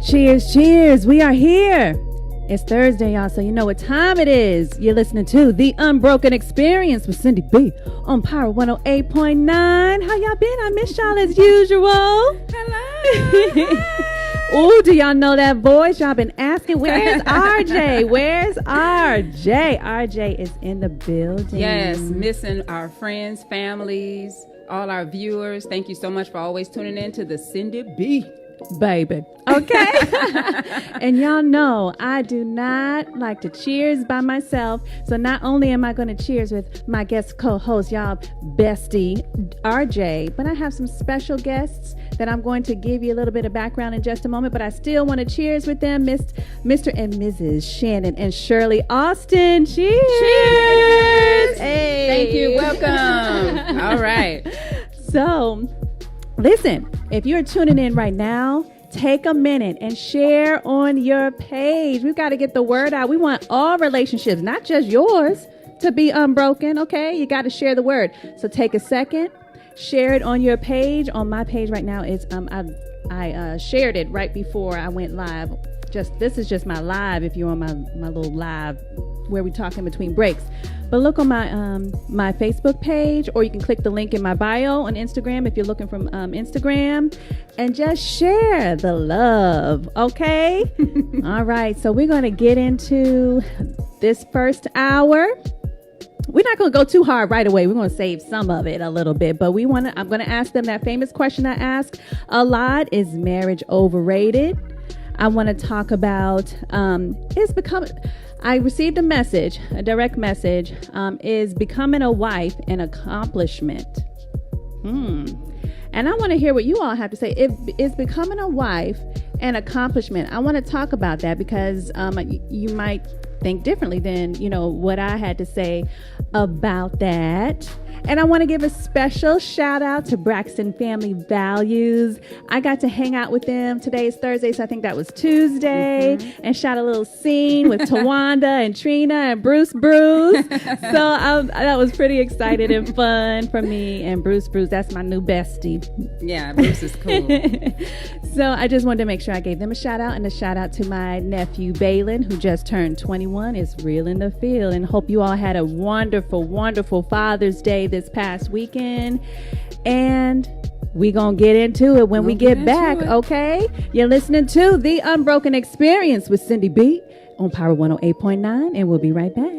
Cheers, cheers. We are here. It's Thursday, y'all, so you know what time it is. You're listening to The Unbroken Experience with Syndy B on Power 108.9. How y'all been? I miss y'all as usual. Hello. Ooh, do y'all know that voice? Y'all been asking, where's RJ? Where's RJ? RJ is in the building. Yes, missing our friends, families, all our viewers. Thank you so much for always tuning in to the Syndy B. Baby. Okay. And y'all know I do not like to cheers by myself. So not only am I going to cheers with my guest co-host, y'all bestie, RJ, but I have some special guests that I'm going to give you a little bit of background in just a moment. But I still want to cheers with them, Mr. and Mrs. Shannon and Shirley Austin. Cheers. Cheers. Hey. Thank you. Welcome. All right. So, listen, if you're tuning in right now, take a minute and share on your page. We've got to get the word out. We want all relationships, not just yours, to be unbroken, okay? You got to share the word. So take a second, share it on your page. On my page right now, is I shared it right before I went live. This is just my live if you're on my little live where we talk in between breaks. But look on my Facebook page, or you can click the link in my bio on Instagram if you're looking from Instagram, and just share the love, okay? All right, so we're going to get into this first hour. We're not going to go too hard right away. We're going to save some of it a little bit, but I'm going to ask them that famous question I ask a lot: is marriage overrated? I want to talk about I received a direct message, is becoming a wife an accomplishment? And I want to hear what you all have to say. Is becoming a wife an accomplishment? I want to talk about that because you might think differently than, what I had to say about that. And I want to give a special shout out to Braxton Family Values. I got to hang out with them. Today is Thursday, so I think that was Tuesday. And shot a little scene with Tawanda and Trina and Bruce. So that was pretty excited and fun for me. And Bruce, that's my new bestie. Yeah, Bruce is cool. So I just wanted to make sure I gave them a shout out, and a shout out to my nephew Balin, who just turned 21, is real in the field. And hope you all had a wonderful, wonderful Father's Day this past weekend. And we gonna get into it when we get back, okay? You're listening to The Unbroken Experience with Syndy B on Power 108.9, and we'll be right back.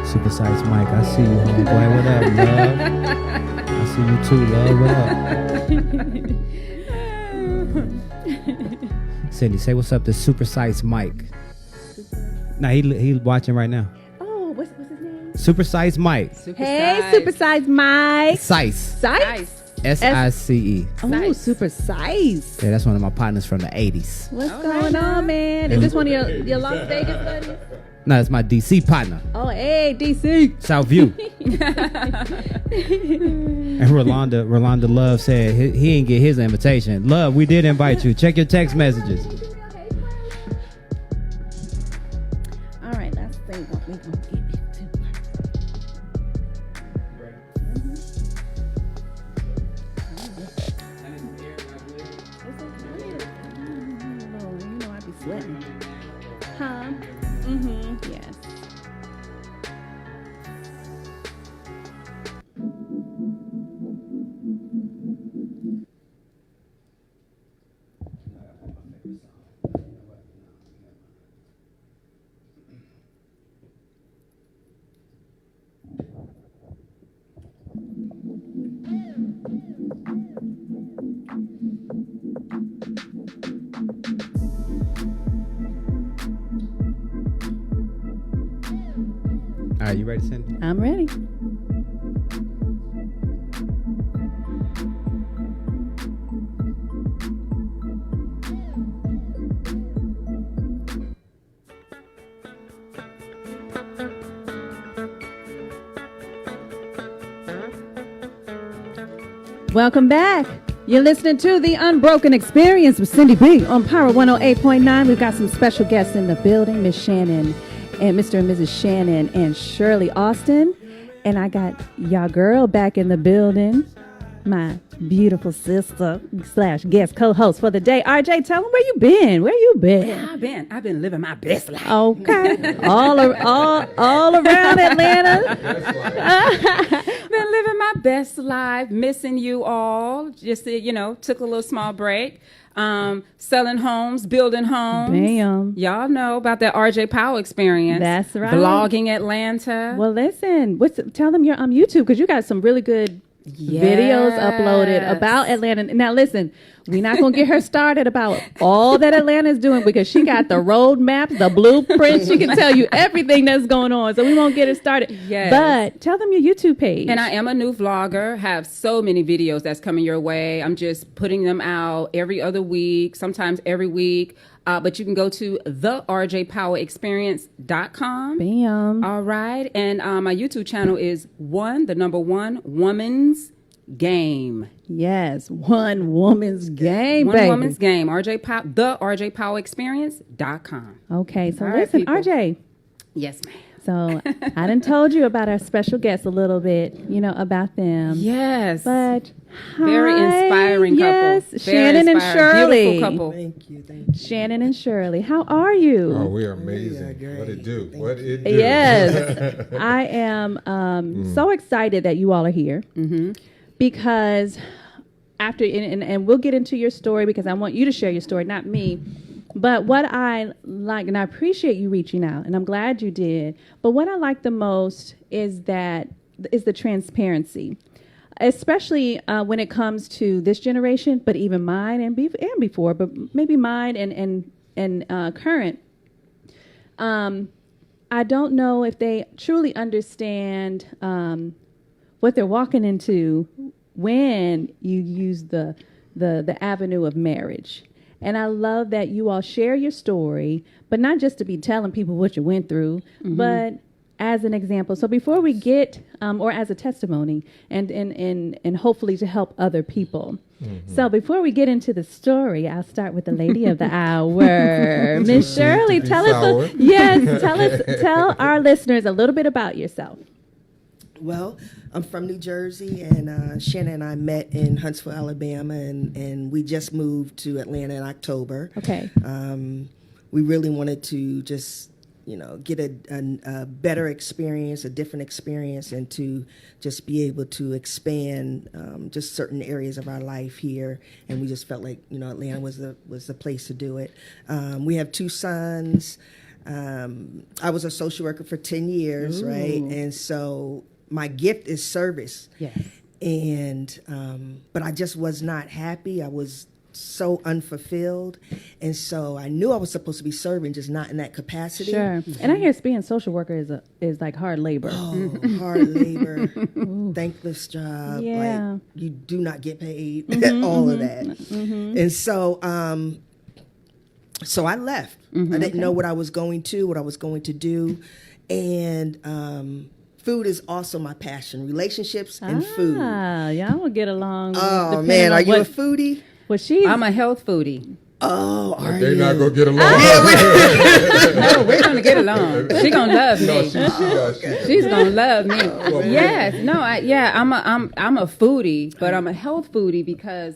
Supersize Mike, I see you, homeboy. What up, love? I see you too, love. What up? Syndy, say what's up to Supersize Mike. Nah, he's watching right now. Oh, what's his name? Supersize Mike. Hey, Supersize Mike. Size. S-I-C-E. Oh, Super Size. Yeah, that's one of my partners from the 80s. What's going on, man? Is this one of your Las Vegas buddies? No, it's my DC partner. Oh, hey, DC. Southview. And Rolanda Love said he didn't get his invitation. Love, we did invite you. Check your text messages. All right, let's see what we're going to get into. I be sweating. Huh? Yes. All right, you ready, Syndy? I'm ready. Welcome back. You're listening to the Unbroken Experience with Syndy B on Power 108.9. We've got some special guests in the building, Miss Shannon and Mr. and Mrs. Shannon and Shirley Austin. And I got y'all girl back in the building, my beautiful sister / guest co-host for the day. RJ, tell them where you been. Where you been? Yeah, I've been living my best life. Okay. all around Atlanta. Been living my best life, missing you all. Just, took a little small break. Selling homes, building homes. Bam. Y'all know about that RJ Powell experience. That's right. Vlogging Atlanta. Well, listen, tell them you're on YouTube because you got some really good videos uploaded about Atlanta. Now, listen, we're not going to get her started about all that Atlanta is doing because she got the road maps, the blueprints. She can tell you everything that's going on. So we won't get her started. Yes. But tell them your YouTube page. And I am a new vlogger, have so many videos that's coming your way. I'm just putting them out every other week, sometimes every week. But you can go to the rjpowerexperience.com. Bam. All right. And my YouTube channel is one woman's game. Yes. One woman's game, One baby. woman's game. The rjpowerexperience.com. Okay. So All right, listen, people. RJ. Yes, ma'am. So I done told you about our special guests a little bit, about them. Yes. But very hi, inspiring couple. Yes, Very Shannon and inspiring, Shirley. Beautiful couple. Thank you. Shannon and Shirley, how are you? Oh, we are amazing. Yeah, What it do? Thank What you. it do? Yes, I am so excited that you all are here because after, and we'll get into your story because I want you to share your story, not me. But what I like, and I appreciate you reaching out, and I'm glad you did, but what I like the most is the transparency, especially when it comes to this generation, but even mine and before, but maybe mine and current. I don't know if they truly understand what they're walking into when you use the avenue of marriage. And I love that you all share your story, but not just to be telling people what you went through, but as an example. So before we get, or as a testimony, and hopefully to help other people. So before we get into the story, I'll start with the lady of the hour, Miss Shirley. Tell our listeners a little bit about yourself. Well, I'm from New Jersey, and Shannon and I met in Huntsville, Alabama, and we just moved to Atlanta in October. Okay. We really wanted to just, get a better experience, a different experience, and to just be able to expand just certain areas of our life here. And we just felt like, Atlanta was the place to do it. We have 2 sons. I was a social worker for 10 years, right? And so my gift is service. Yes. And, but I just was not happy. I was so unfulfilled. And so I knew I was supposed to be serving, just not in that capacity. Sure. And I hear being a social worker is like hard labor. Oh, hard labor, thankless job. Yeah. Like you do not get paid, all of that. And so, so I left. I didn't know what I was going to do. And, food is also my passion. Relationships and food. Y'all will get along. Oh, man. Are you a foodie? Well, I'm a health foodie. Oh, are They're you? not gonna get along. No, we're gonna get along. She gonna love No, me. She's gonna love me. Yes. No. I'm a foodie, but I'm a health foodie because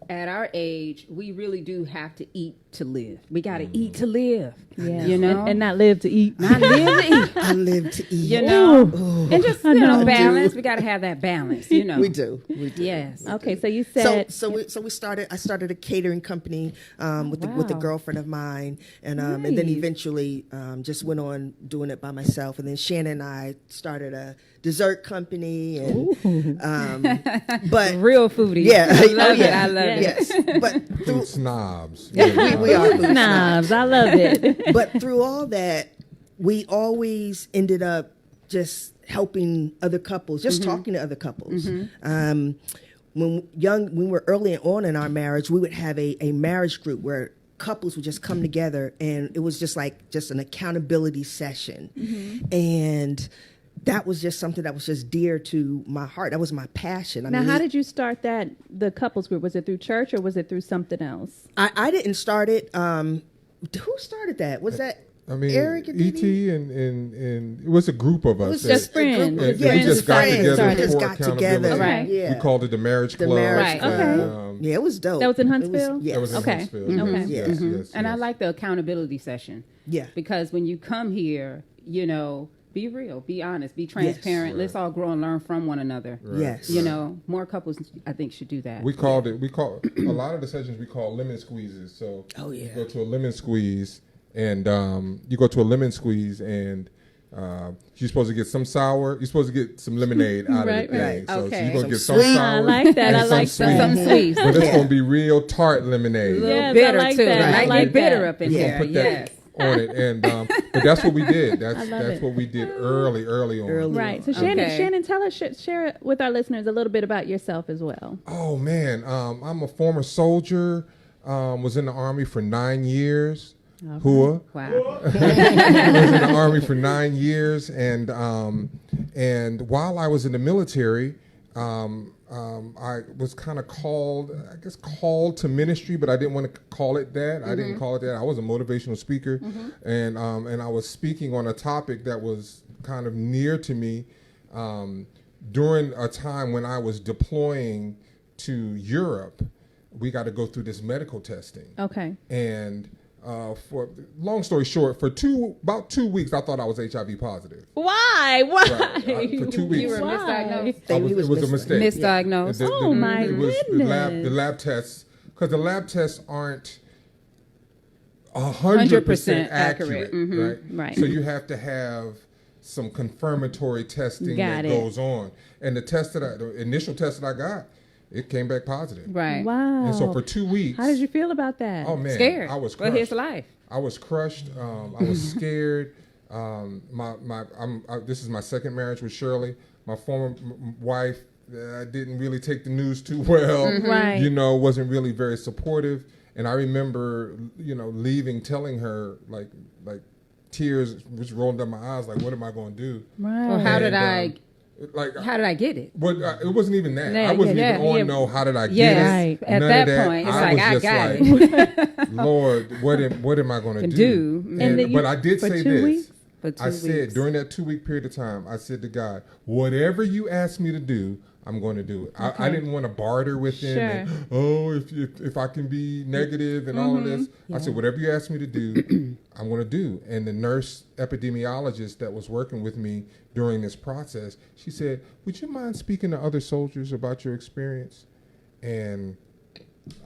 at our age, we really do have to eat to live. We got to eat to live. Yeah. And not live to eat. not live to eat. I live to eat. And just know. balance. We got to have that balance. We do. Yes. Okay, so you said So we started. I started a catering company with a girlfriend of mine, and then Nice. eventually just went on doing it by myself. And then Shannon and I started a dessert company, and but Real foodie. yeah, I love it. yeah, I love it. yes. But Food through, snobs. we are food knobs. I love it. but through all that, we always ended up just helping other couples, just talking to other couples. When we were early on in our marriage, we would have a marriage group where couples would just come together, and it was just an accountability session. And that was just something that was just dear to my heart. That was my passion. Now, how did you start the couples group? Was it through church or was it through something else? I didn't start it. Who started that? Was that Eric and E.T. and it was a group of us. It was just friends. We just got together. We just got together. Right. Yeah. We called it the Marriage Club. Right. Okay. Yeah, it was dope. That was in Huntsville? That was in Huntsville. Okay. Yes, yes, And I yes. like the accountability session. Yeah. Because when you come here, you know, be real, be honest, be transparent. Right. Let's all grow and learn from one another. Right. Yes. You know, more couples, I think, should do that. We call a lot of the sessions we call lemon squeezes. So you go to a lemon squeeze and you're supposed to get some sour. You're supposed to get some lemonade out of the thing. Right. So Okay. you're going to get some Sweet. sour. I like that. and I like some that. Some sweet. But it's going to be real tart lemonade. A little Yes, I bitter, like too. that. It I might like be bitter that. up in We're here. gonna put Yes. that on it, and but that's what we did. I That's love it. what we did early on. Right. So Okay. Shannon, tell us, share with our listeners a little bit about yourself as well. Oh man, I'm a former soldier. Was in the Army for 9 years. Hua. Wow. I was in the Army for 9 years, and while I was in the military, I was kind of called to ministry, but I didn't want to call it that. I didn't call it that. I was a motivational speaker, and I was speaking on a topic that was kind of near to me during a time when I was deploying to Europe. We got to go through this medical testing. Okay. And for long story short, for about 2 weeks, I thought I was HIV positive. Why? Right. For 2 weeks. You were misdiagnosed. It was a mistake. Misdiagnosed. Oh, my it was goodness. the lab tests, because the lab tests aren't 100% accurate, right? Right. So you have to have some confirmatory testing Got that it. goes on. And the initial test that I got, it came back positive. Right. Wow. And so for 2 weeks. How did you feel about that? Oh man, Scared. I was But crushed. here's life. I was crushed. I was scared. This is my second marriage with Shirley. My former wife didn't really take the news too well. Right. You know, wasn't really very supportive. And I remember, leaving, telling her like tears was rolling down my eyes. Like, what am I going to do? Right. Well, how did And, how did I get it? But it wasn't even that. Yeah, I wasn't yeah, even on yeah. no how did I get Yes. it. Right. At None that of point, it's I like, was I just got like, Lord, what am I going to do. And then But I did for say 2 this. weeks? For 2 I said weeks. during that 2 week period of time, I said to God, whatever you ask me to do, I'm going to do it. I didn't want to barter with him. Sure. And, if I can be negative and all of this, I said whatever you ask me to do, I'm going to do. And the nurse epidemiologist that was working with me during this process, she said, "Would you mind speaking to other soldiers about your experience?" And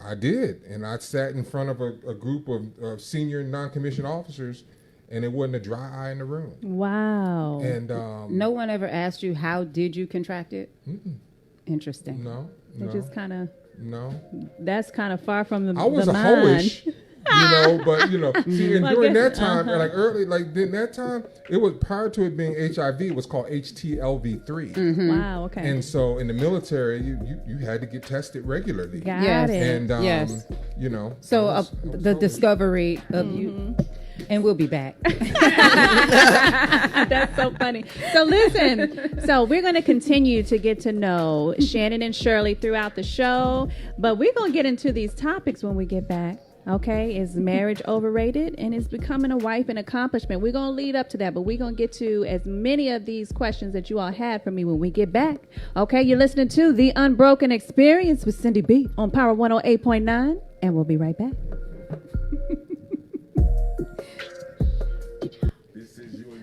I did, and I sat in front of a group of senior non-commissioned officers. And it wasn't a dry eye in the room. Wow. And No one ever asked you, how did you contract it? Interesting. no, It just kind of, no. that's kind of far from the I was the a mind. hoish, but see, and Well, I during guess- that time, in that time, it was prior to it being HIV. It was called HTLV3. Wow. Okay. And so in the military, you had to get tested regularly. Got Yes. it. And Yes. I So was the discovery of you, and we'll be back. That's so funny. So listen, so we're going to continue to get to know Shannon and Shirley throughout the show, but we're going to get into these topics when we get back. Okay, is marriage overrated, and is becoming a wife an accomplishment? We're going to lead up to that, but we're going to get to as many of these questions that you all had for me when we get back. Okay, you're listening to The Unbroken Experience with Syndy B on Power 108.9, and we'll be right back.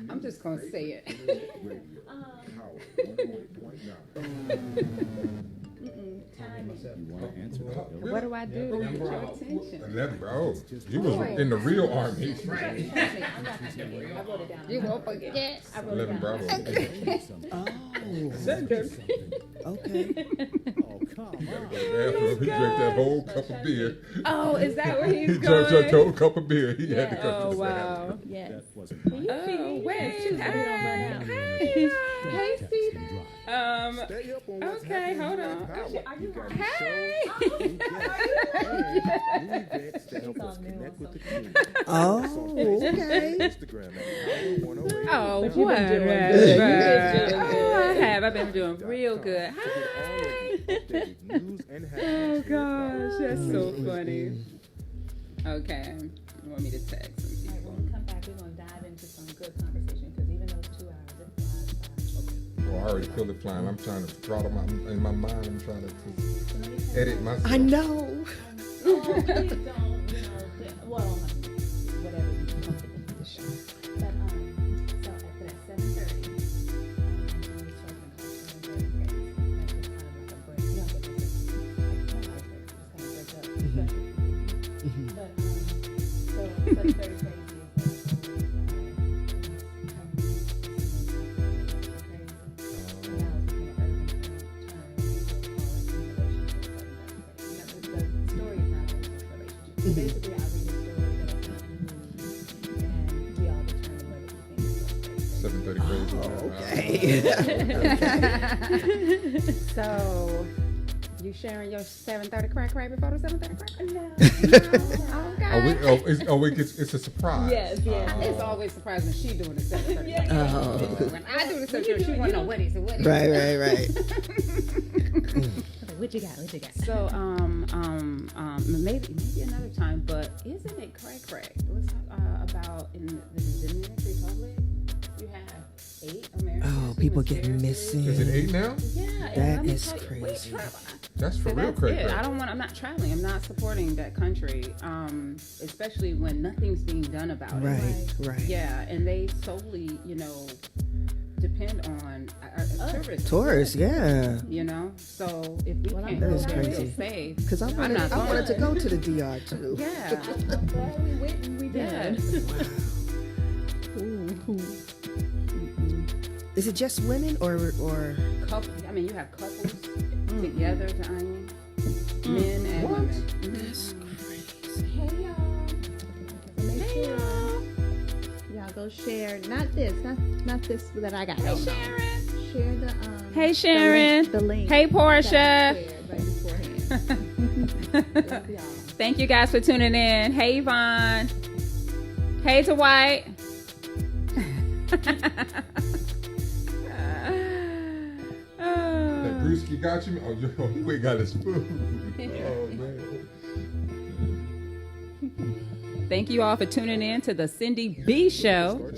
I'm just going to say it. What do I do to get your attention? 11, bro. You was in the real army. You won't forget. 11 Bravo. Okay. He drank that whole cup of beer. Oh, is that where He he's drank that going? whole cup of beer. He had to come to Oh, the wow. Yes. Oh, wait. Yes, Hey, too, so you don't run out. hey, Stephen. Stay up on what's Okay, happening hold in on. Power. Are You you got hey? new events to help us connect with the community. Oh, okay. Instagram at Power 108. Oh, But you've what? been doing Right, good. right. You've been doing Oh, I good. have. I've been doing real good. To get all of the updated news and Oh happenings here at Power. gosh, that's so funny. Okay, you want me to text some people? When we come back, we're going to dive into some good conversation because even though it's 2 hours, it flies by. Oh, I already feel it flying. I'm trying to throttle in my mind. I'm trying to edit myself. I know. Oh, please don't, well, whatever you comfortable with the show. But, so after that 7:30, I'm talking about 7:30 That's just kind of like a break. Yeah, but it's like break. It's kind of break up. But, so 7:30 crazy Basically, I read a story that I found in the news, and we all determine whether we think it's crazy. Okay. So, you sharing your 7:30 crack right before the 7:30 crack? No. It's a surprise. Yes. It's always surprising when she doing the 7:30. Oh. When I do the 7:30, she want to know what is it. Right. What you got? So, maybe another time, but isn't it crack? Let's talk about in the Dominican Republic, you have 8 Americans. Oh, people who get was missing. Is it 8 now? Yeah, and That let me is tell you, we crazy. travel. That's for So real that's crazy. it. I'm not traveling. I'm not supporting that country, especially when nothing's being done about it. Right. Yeah, and they solely, depend on tourists. Tourists, yeah. So if we can't That go is there and crazy. feel safe, Because I wanted not going. to go to the DR too. Yeah. I'm glad we went and we did. Is it just women or Couple. I mean, you have couples together, Tanya. Men and women. That's crazy. Hey y'all. Make sure y'all go share. Not this that I got. Hey Sharon. Share the Hey, Sharon. The link. Hey, Portia. that was shared right beforehand. Love y'all. Thank you guys for tuning in. Hey, Yvonne. Hey, Dwight. That Brewski got you? Oh, we got his food. Oh, man. Thank you all for tuning in to the Syndy B Show.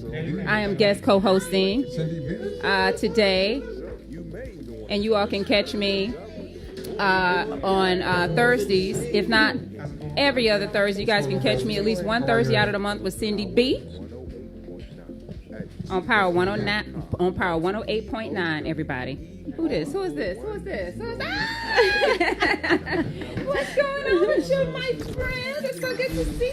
I am guest co-hosting Syndy B? today, and you all can catch me on Thursdays. If not every other Thursday, you guys can catch me at least one Thursday out of the month with Syndy B on Power 109 on Power 108.9. Everybody. Who this? Who is this? Who is this? Who is that? What's going on with you, my friend? It's so good to see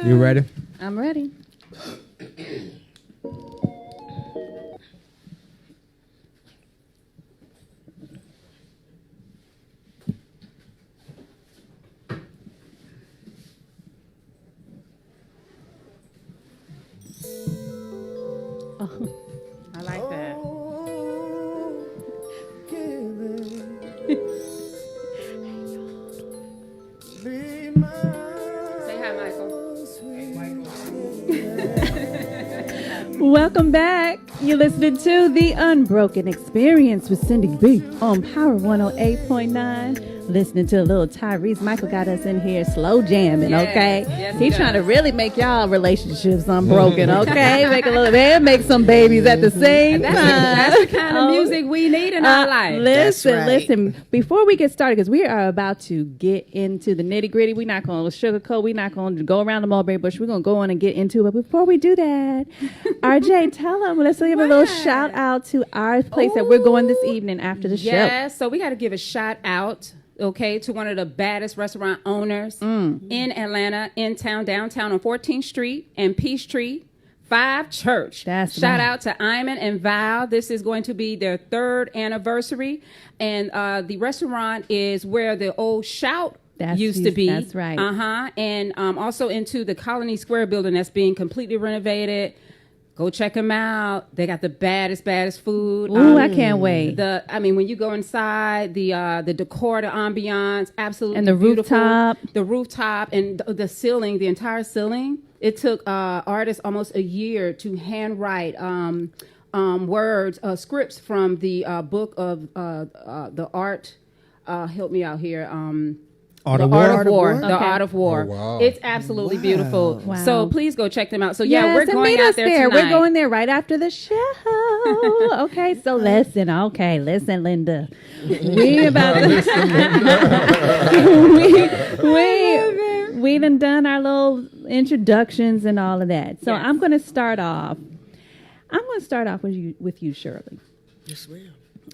you. You ready? I'm ready. Oh. I like that. Say hi, Michael. Welcome back. You're listening to The Unbroken Experience with Syndy B on Power 108.9. Listening to a little Tyrese. Michael got us in here slow jamming, Yes. okay? Yes, he He's trying to does. really make y'all relationships unbroken, okay? make some babies at the same time. That's the kind of music we need in our life. Listen, That's right. listen. Before we get started, because we are about to get into the nitty gritty, we're not going to sugarcoat. We're not going to go around the mulberry bush. We're going to go on and get into it. But before we do that, RJ, tell them. Let's give a little shout out to our place that we're going this evening after the show. Yes, so we got to give a shout out, okay, to one of the baddest restaurant owners in Atlanta, in town, downtown on 14th Street and Peachtree 5 Church. That's Shout right. out to Iman and Val. This is going to be their 3rd anniversary. And the restaurant is where the old Shout used to be. That's right. And also into the Colony Square building that's being completely renovated. Go check them out. They got the baddest food. Ooh, I can't wait. When you go inside, the decor, the ambiance, absolutely And the beautiful. rooftop. And the ceiling, the entire ceiling. It took artists almost a year to handwrite words, scripts from the book of the art. Help me out here. Art The of Art of War. Okay. The Art of War. Oh, wow. It's absolutely beautiful. Wow. So please go check them out. So Yes, we're and going meet out us there tonight. We're going there right after the show. Okay, so listen. Okay, listen, Linda. We about to, we done our little introductions and all of that. So Yes. I'm going to start off. With you, Shirley. Yes, ma'am.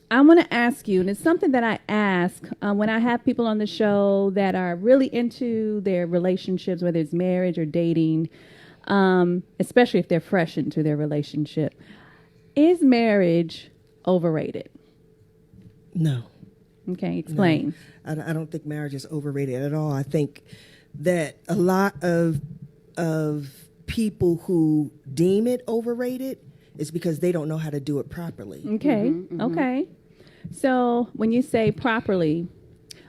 I want to ask you, and it's something that I ask when I have people on the show that are really into their relationships, whether it's marriage or dating, especially if they're fresh into their relationship. Is marriage overrated? No. Okay, explain. No. I don't think marriage is overrated at all. I think that a lot of people who deem it overrated is because they don't know how to do it properly. Okay, okay. So when you say properly,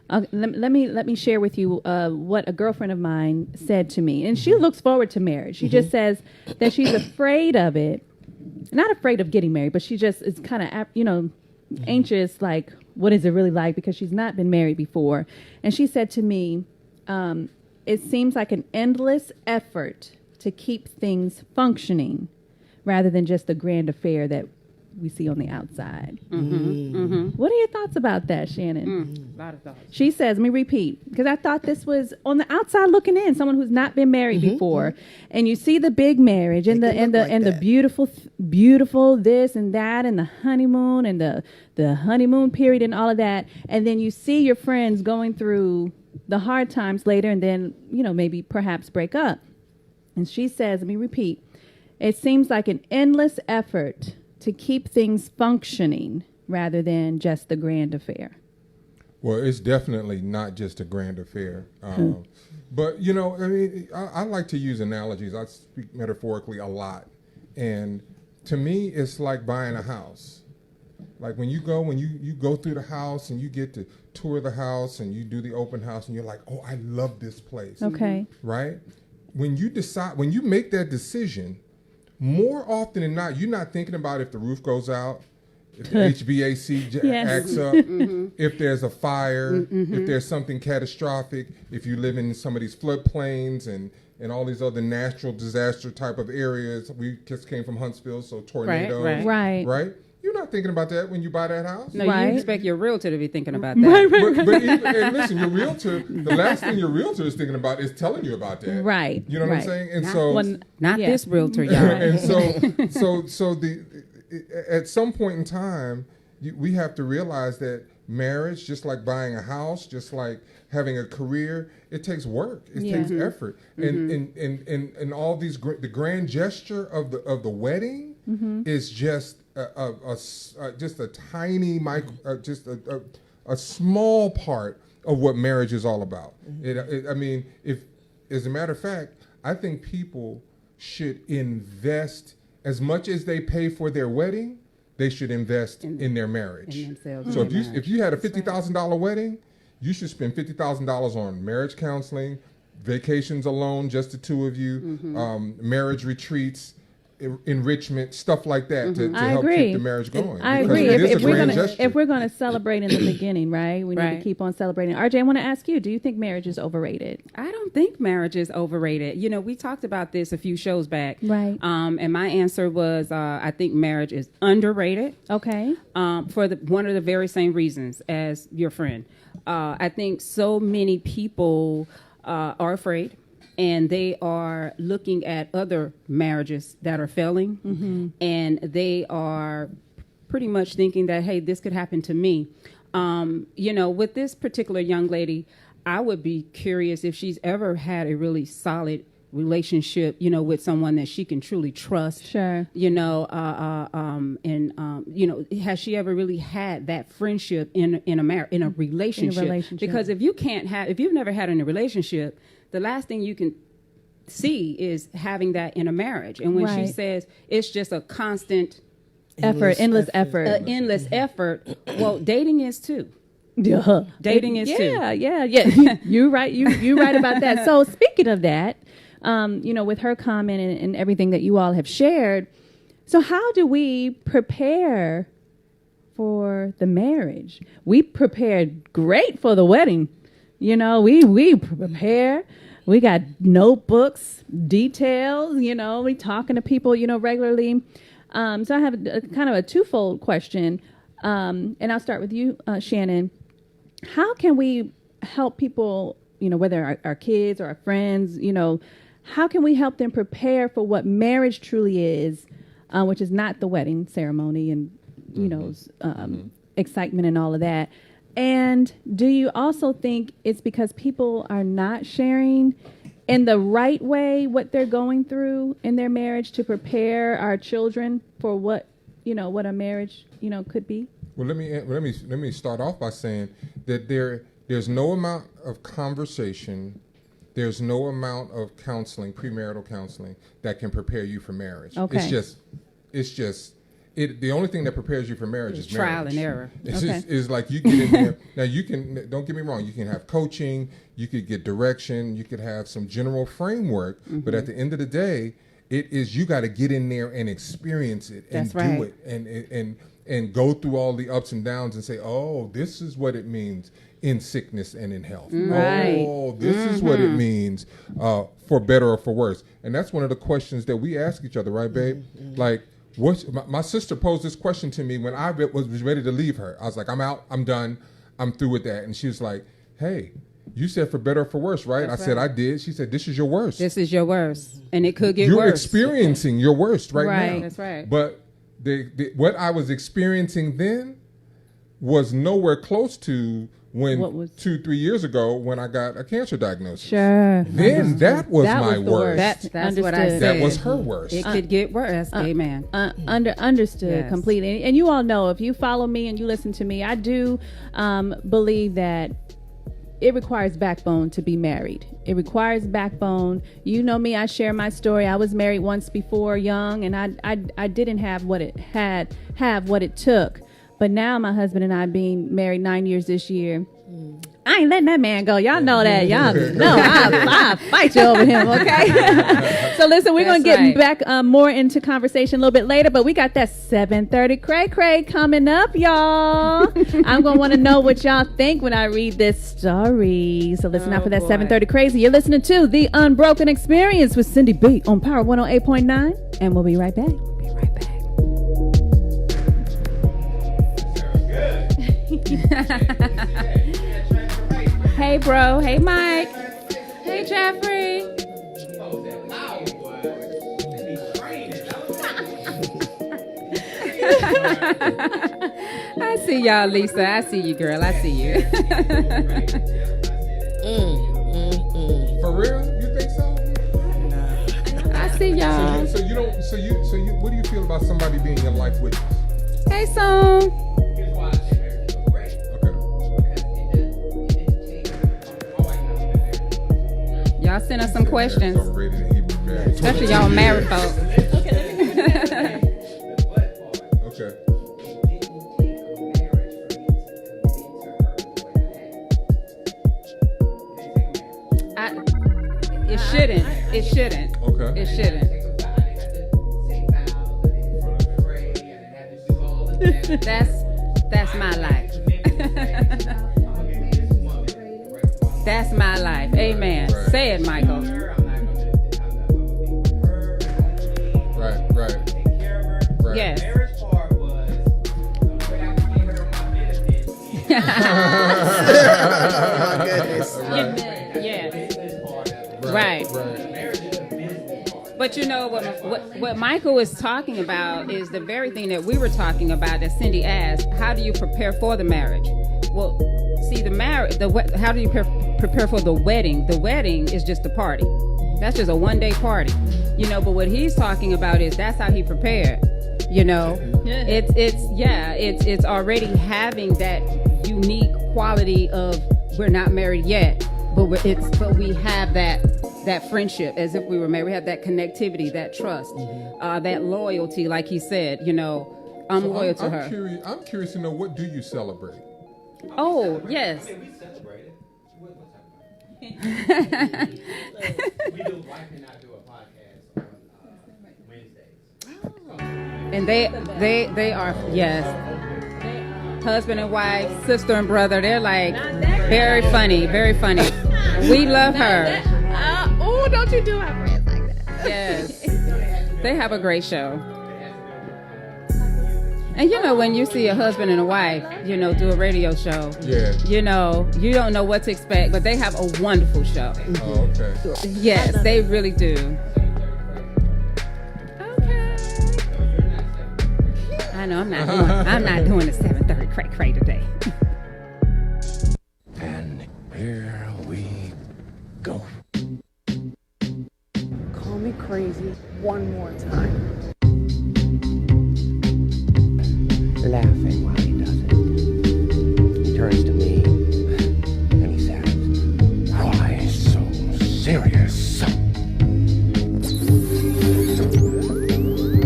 let me share with you what a girlfriend of mine said to me, and she looks forward to marriage. She just says that she's afraid of it, not afraid of getting married, but she just is kind of anxious, like what is it really like, because she's not been married before. And she said to me, it seems like an endless effort to keep things functioning rather than just a grand affair that we see on the outside. What are your thoughts about that, Shannon? A lot of thoughts. She says, let me repeat, because I thought this was on the outside looking in, someone who's not been married before, and you see the big marriage and the beautiful this and that and the honeymoon and the honeymoon period and all of that, and then you see your friends going through the hard times later, and then maybe perhaps break up. And she says, let me repeat, it seems like an endless effort to keep things functioning rather than just the grand affair. Well, it's definitely not just a grand affair. But, I like to use analogies. I speak metaphorically a lot. And to me, it's like buying a house. Like when you go through the house and you get to tour the house and you do the open house and you're like, oh, I love this place. Okay. Right? When you make that decision, more often than not, you're not thinking about if the roof goes out, if the HVAC acts up, if there's a fire, if there's something catastrophic, if you live in some of these floodplains and all these other natural disaster type of areas. We just came from Huntsville, so tornadoes. Right? You're not thinking about that when you buy that house. No, Right. you expect your realtor to be thinking about that. But and listen, your realtor, the last thing your realtor is thinking about is telling you about that. Right. You know what I'm saying? And Not Yeah. this realtor, y'all. and so at some point in time, we have to realize that marriage, just like buying a house, just like having a career, it takes work. It takes effort. And all these the grand gesture of the wedding is just just a tiny a small part of what marriage is all about. If as a matter of fact, I think people should invest as much as they pay for their wedding. They should invest in their marriage. In themselves, So in their if you had a $50,000 wedding, you should spend $50,000 on marriage counseling, vacations alone, just the two of you, marriage retreats, enrichment, stuff like that to I help agree. keep the marriage going. I Because agree. it is a grand If gesture. we're gonna celebrate in the beginning, right? We need to Right. keep on celebrating. RJ, I want to ask you: do you think marriage is overrated? I don't think marriage is overrated. We talked about this a few shows back. Right. And my answer was I think marriage is underrated. Okay. For one of the very same reasons as your friend. I think so many people are afraid, and they are looking at other marriages that are failing, and they are pretty much thinking that, hey, this could happen to me. With this particular young lady, I would be curious if she's ever had a really solid relationship, with someone that she can truly trust. Sure. Has she ever really had that friendship in a relationship? Because if you've never had in a relationship, the last thing you can see is having that in a marriage. And when she Right. says it's just a constant, Endless effort. endless effort, well, dating is too. Yeah. Dating is too. Yeah. You're right. You right about that. So speaking of that, with her comment and everything that you all have shared, so how do we prepare for the marriage? We prepared great for the wedding. We prepare. We got notebooks, details. We talking to people, regularly. So I have kind of a twofold question, and I'll start with you, Shannon. How can we help people, whether our kids or our friends, how can we help them prepare for what marriage truly is, which is not the wedding ceremony and, excitement and all of that? And do you also think it's because people are not sharing in the right way what they're going through in their marriage to prepare our children for what a marriage, could be? Well, let me start off by saying that there's no amount of conversation, there's no amount of counseling, premarital counseling, that can prepare you for marriage. Okay. It's just the only thing that prepares you for marriage is trial marriage. and error. It's like you get in there. Now you can, don't get me wrong, you can have coaching, you could get direction, you could have some general framework, but at the end of the day, it is you got to get in there and experience it and That's right. do it and go through all the ups and downs and say, oh, this is what it means in sickness and in health. Right. Oh, this is what it means for better or for worse. And that's one of the questions that we ask each other, right, babe? Like, my sister posed this question to me when I was ready to leave her. I was like, I'm out, I'm done, I'm through with that. And she was like, hey, you said for better or for worse, right? That's I said, right. I did. She said, this is your worst. This is your worst, and it could get You're worse. experiencing your worst right Right. now. That's right. But what I was experiencing then was nowhere close to when What was- 2-3 years ago when I got a cancer diagnosis. Sure. Then that was That my was the worst. That's what I Understood. said. That was her worst. It could get worse. Amen. Understood Yes. completely. And you all know, if you follow me and you listen to me, I do believe that it requires backbone to be married. It requires backbone. You know me, I share my story. I was married once before, young, and I didn't have what it took. But now my husband and I, being married 9 years this year, I ain't letting that man go. Y'all know that. Y'all know I'll fight you over him, okay? So listen, we're going to get back more into conversation a little bit later, but we got that 7:30 cray coming up, y'all. I'm going to want to know what y'all think when I read this story. So listen out for that 7:30 crazy. You're listening to The Unbroken Experience with Syndy B on Power 108.9, and we'll be right back. Hey, bro. Hey, Mike. Hey, Jeffrey. I see y'all, Lisa. I see you, girl. I see you. For real? You think so? I see y'all. So you don't. So you. What do you feel about somebody being your life witness? Hey, Soon. Y'all send us some questions, So ready to hear me married. especially y'all married folks. Okay. It shouldn't. It shouldn't. Okay. It shouldn't. That's my life. That's my life. Amen. Right. Say it, Michael. Right. Yes. Oh my goodness. Yes. Right. But you know what Michael was talking about is the very thing that we were talking about that Syndy asked. How do you prepare for the marriage? Well, see, how do you prepare for the wedding? The wedding is just a party. That's just a one-day party, but what he's talking about is that's how he prepared. It's already having that unique quality of we're not married yet, but we have that that friendship as if we were married. We have that connectivity, that trust, that loyalty. Like he said, you know, I'm So loyal to her. I'm curious to know, what do you celebrate? Oh, yes. We celebrated. We do. Wife and I do a podcast on Wednesdays. And they are, yes, husband and wife, sister and brother. They're like very funny, very funny. We love her. Oh, don't you do our friends like that. Yes, they have a great show. And you know, when you see a husband and a wife, you know, do a radio show, Yeah. you know, you don't know what to expect, but they have a wonderful show. Oh, okay. Yes, they really do. Okay. I know I'm not doing the 7:30 cray today. And here we go. Call me crazy one more time. Laughing while he does it. He turns to me and he says, Why so serious?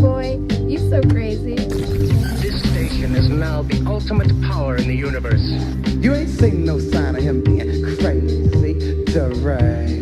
Boy, you so crazy. this station is now the ultimate power in the universe. You ain't seen no sign of him being crazy, deranged.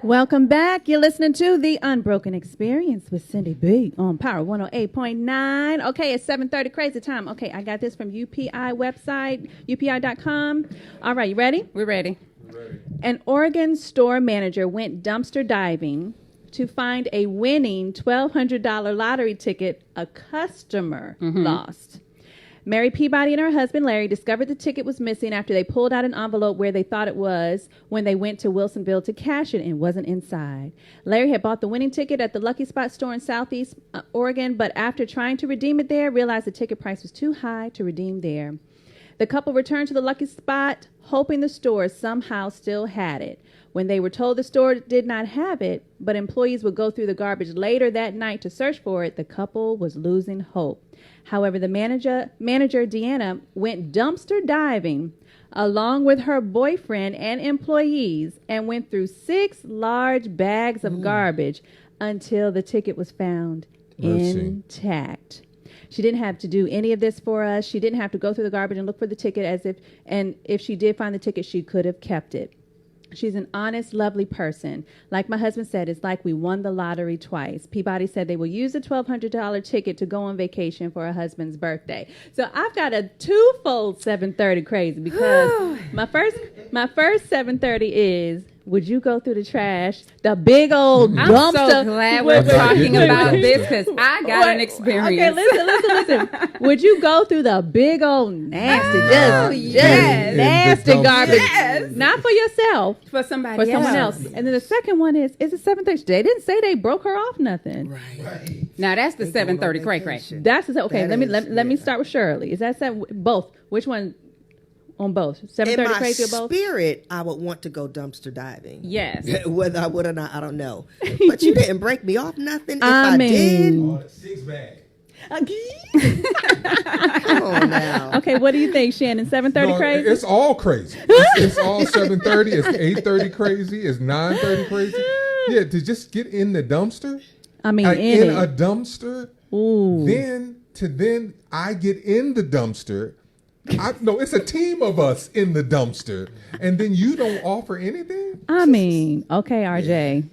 Welcome back. You're listening to The Unbroken Experience with Syndy B on Power 108.9. Okay, it's 7:30 crazy time. Okay, I got this from UPI website, upi.com. All right, you ready? We're ready. An Oregon store manager went dumpster diving to find a winning $1,200 lottery ticket a customer lost. Mary Peabody and her husband Larry discovered the ticket was missing after they pulled out an envelope where they thought it was when they went to Wilsonville to cash it and wasn't inside. Larry had bought the winning ticket at the Lucky Spot store in Southeast Oregon, but after trying to redeem it there, realized the ticket price was too high to redeem there. The couple returned to the Lucky Spot, hoping the store somehow still had it. When they were told the store did not have it, but employees would go through the garbage later that night to search for it, the couple was losing hope. However, the manager, Deanna, went dumpster diving along with her boyfriend and employees and went through 6 large bags of garbage until the ticket was found intact. She didn't have to do any of this for us. She didn't have to go through the garbage and look for the ticket and if she did find the ticket, she could have kept it. She's an honest, lovely person. Like my husband said, it's like we won the lottery twice. Peabody said they will use the $1,200 ticket to go on vacation for her husband's birthday. So I've got a twofold 7:30 crazy because my first 7:30 is, would you go through the trash? The big old dumpster. I'm so glad we're talking about this because I got an experience. Okay, listen. Would you go through the big old nasty, nasty garbage? Yes. Not for yourself, For somebody for someone else. And then the second one is it 7:30? They didn't say they broke her off nothing. Right. Now that's the 7:30 cray. That's okay. That Let me start with Shirley. Is that both? Which one? On both? In 7:30 my crazy or both? spirit, I would want to go dumpster diving. Yes. Whether I would or not, I don't know. But you didn't break me off nothing. If I I mean- did, 6 bags. come on now. Okay, what do you think, Shannon? 7:30 No, crazy? it's all crazy. It's all 7:30. It's 8:30 crazy. It's 9:30 crazy. Yeah, to just get in the dumpster. I mean, in in a it. dumpster. Ooh. Then I get in the dumpster. No, it's a team of us in the dumpster, and then you don't offer anything. I mean, okay, RJ.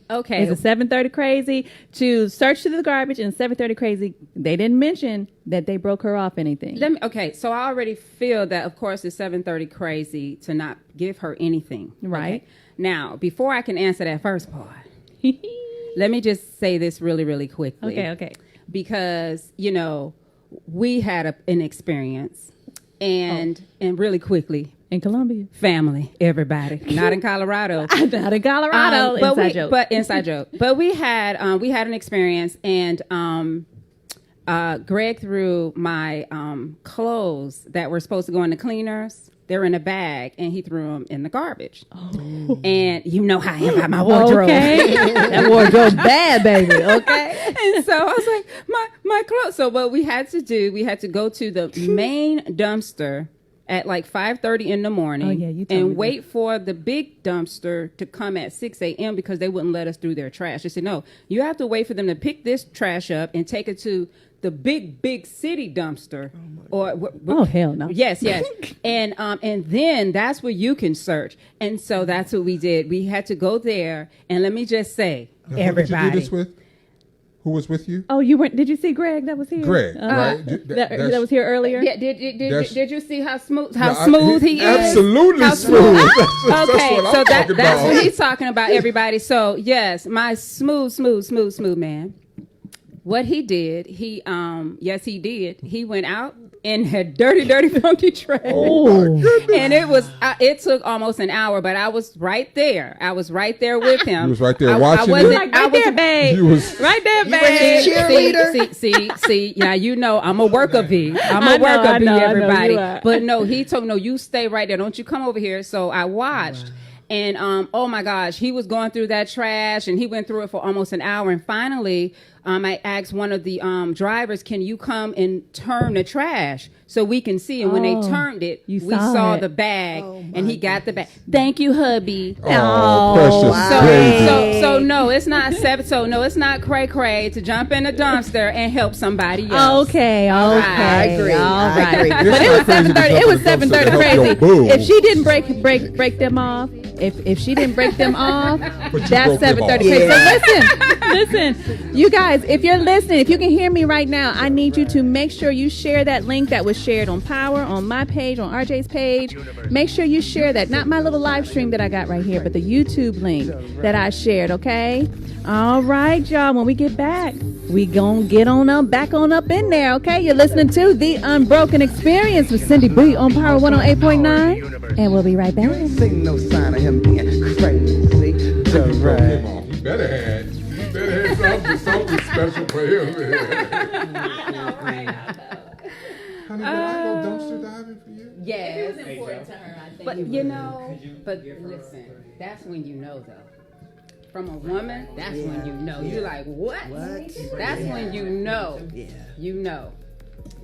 Okay. Is it 7:30 crazy to search through the garbage and 7:30 crazy? They didn't mention that they broke her off anything. Okay, so I already feel that, of course, it's 7:30 crazy to not give her anything. Right. Okay? Now, before I can answer that first part, let me just say this really, really quickly. Okay. Because, you know, we had an experience, and really quickly, In Columbia. family, everybody, not in Colorado. Not in Colorado. Inside joke. But inside joke. But we had an experience, and Greg threw my clothes that were supposed to go in the cleaners They're in a bag, and he threw them in the garbage. Oh. And you know how I am about my wardrobe. Okay. That wardrobe bad, baby. Okay. And so I was like, my clothes. So what we had to do, we had to go to the main dumpster at like 5:30 in the morning. Oh, yeah, you told me and wait for the big dumpster to come at 6 a.m. because they wouldn't let us through their trash. They said, no, you have to wait for them to pick this trash up and take it to the big city dumpster. Oh, hell no. Yes. And then that's where you can search. And so that's what we did. We had to go there. And let me just say, Now, everybody. who did you do this with? Who was with you? Oh, you weren't? Did you see Greg that was here? Greg, right? That was here earlier. Yeah, did you see how smooth he is? Absolutely How smooth. Okay, That's so what that's about. what he's talking about, everybody. So yes, my smooth man. What he did, he did. He went out in that dirty funky trash. Oh my goodness. And it took almost an hour, but I was right there. I was right there with him. You was right there I watching wasn't, it? Like, right there, babe. You was Right there, You were his babe. cheerleader? See, now you know I'm a worker bee. I'm I a know, worker I bee, know, everybody. you are. But no, he told me, no, you stay right there. Don't you come over here. So I watched. And oh my gosh, he was going through that trash, and he went through it for almost an hour. And finally, I asked one of the drivers, "Can you come and turn the trash so we can see?" And when they turned it, we saw it. the bag, and he got the bag. Thank you, hubby. Oh, precious So, baby. so no, it's not it's not cray to jump in the dumpster and help somebody else. Okay. I agree. All I right. agree. But it was It's not 7:30. crazy It was to jump in the 7:30 dumpster to help your crazy. boo. If she didn't break them off, if she didn't break them off, But you that's broke them 7:30 off. crazy. So listen, you guys, if you're listening, if you can hear me right now, I need you to make sure you share that link that was shared on Power, on my page, on RJ's page. Make sure you share that. Not my little live stream that I got right here, but the YouTube link that I shared, okay? All right, y'all. When we get back, we gonna get on up, back on up in there, okay? You're listening to The Unbroken Experience with Syndy B on Power 108.9, and we'll be right back. See no sign of him being crazy. You broke him Right. off. You better have something special for him. Honey, did I go dumpster diving for you? Yes. It was important to her, I think. But listen, that's when you know though. From a woman, that's when you know. You're like, what? That's when you know. Yeah. You know.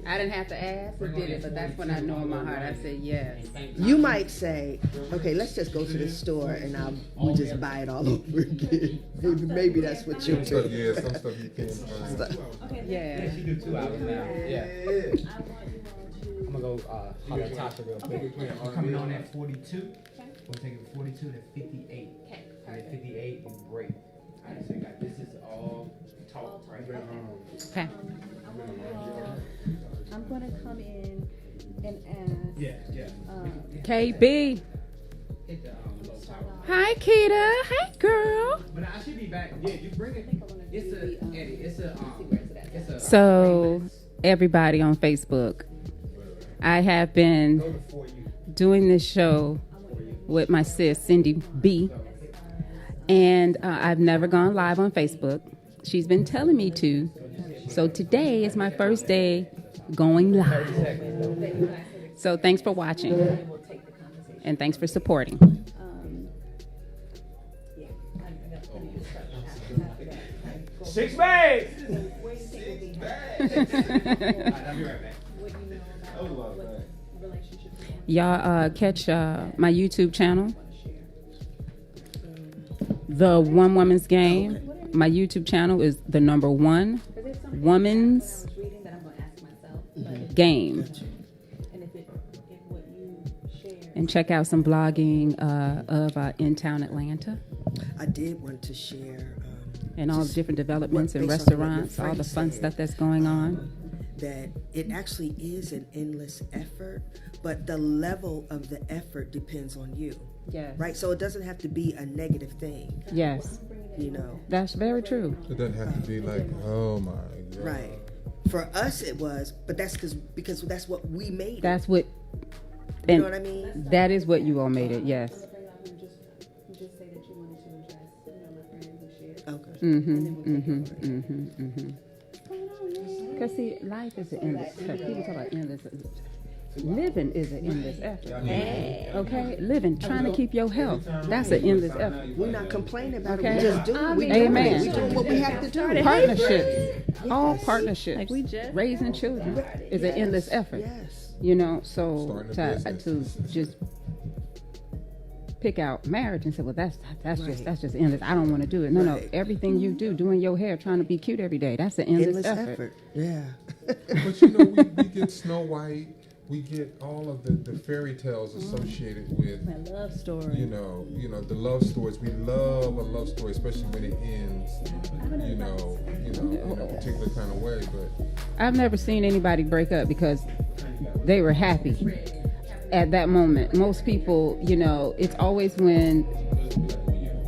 I didn't have to ask, I did it, but that's when I know in my heart. I said yes. You might say, okay, let's just go to the store and we'll just buy it all over again. Maybe that's what you'll Some stuff, do. yeah, some stuff you can't find. Yeah. She do 2 hours now. Yeah. I'm gonna go holler at Tasha real quick. We're coming on at 42. We'll take it from 42 to 58. Okay. And at 58, you break. All right, so you got this is all talk, right? Okay. I'm going to come in and ask. Yeah. KB. Hit the low power. Hi, Keita. Hi, girl. But I should be back. Yeah, you bring it. It's a Eddie. It's a. So, everybody on Facebook, I have been doing this show with my sis, Syndy B. And I've never gone live on Facebook. She's been telling me to. So today is my first day going live. So thanks for watching. And thanks for supporting. 6 bags. Y'all catch my YouTube channel, The One Woman's Game. My YouTube channel is the number 1 Woman's Game. And check out some blogging of In Town Atlanta I did want to share. and all the just different developments and based on what your restaurants, all the friend fun said, stuff that's going on. That it actually is an endless effort, but the level of the effort depends on you. Yes. Right? So it doesn't have to be a negative thing, Yes, you know. that's very true. It doesn't have to be like, oh my God. Right. For us it was, but that's because that's what we made. That's what, You and know what I mean? that is what you all made it. Yes. Okay. Because see, life is an endless. People talk about endless. living is an endless effort. Okay, living, trying to keep your health, that's an endless effort. We're not complaining about Okay. it. We just do it. Amen. We're doing what we have to do. Partnerships, all partnerships. Like we just Raising children is an endless effort. Yes. You know, so Starting a to just pick out marriage and say, well, that's just endless. I don't want to do it. No, everything you do, doing your hair, trying to be cute every day, that's an endless effort. Yeah. But you know, we get Snow White, we get all of the fairy tales associated with my love story. you know the love stories. We love a love story, especially when it ends, in a particular kind of way. But I've never seen anybody break up because they were happy at that moment. Most people, it's always when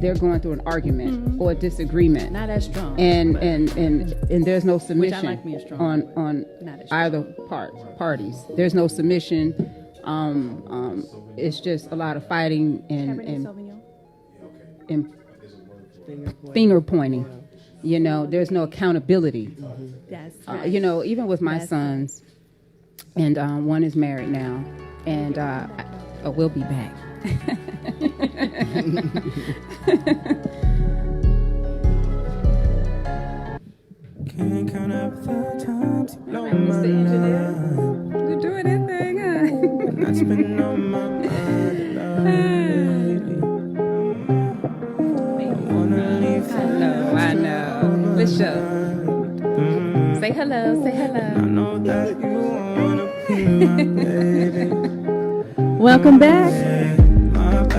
they're going through an argument or a disagreement. Not as strong. And there's no submission like me as strong. on Not as strong. either parties. There's no submission. It's just a lot of fighting and finger pointing. There's no accountability. That's right. Even with my sons, and one is married now, and we'll be back. Can't count up the times you blow Mr. my Engineer, mind. you're doing that thing, huh? That's been on my mind lately. I wanna leave I know. Bishop. Say hello. Say I hello. know that you wanna be my baby. Welcome back.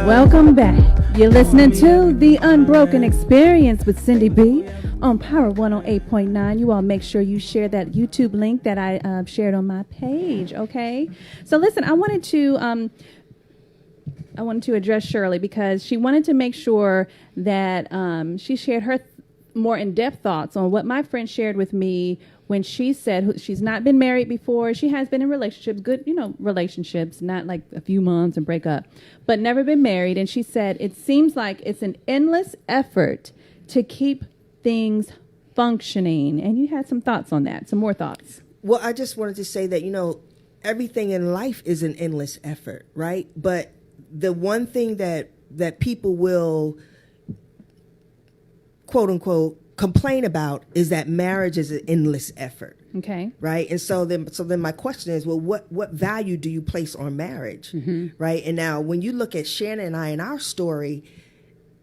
Welcome back. You're listening to The Unbroken Experience with Syndy B on Power 108.9. You all make sure you share that YouTube link that I shared on my page, okay? So listen, I wanted to address Shirley because she wanted to make sure that she shared her more in-depth thoughts on what my friend shared with me when she said she's not been married before. She has been in relationships, good, relationships, not like a few months and break up, but never been married. And she said, it seems like it's an endless effort to keep things functioning. And you had some thoughts on that, some more thoughts. Well, I just wanted to say that, everything in life is an endless effort, right? But the one thing that people will, quote unquote, complain about is that marriage is an endless effort. Okay. Right. And so then my question is, well, what value do you place on marriage? Mm-hmm. Right. And now when you look at Shannon and I in our story,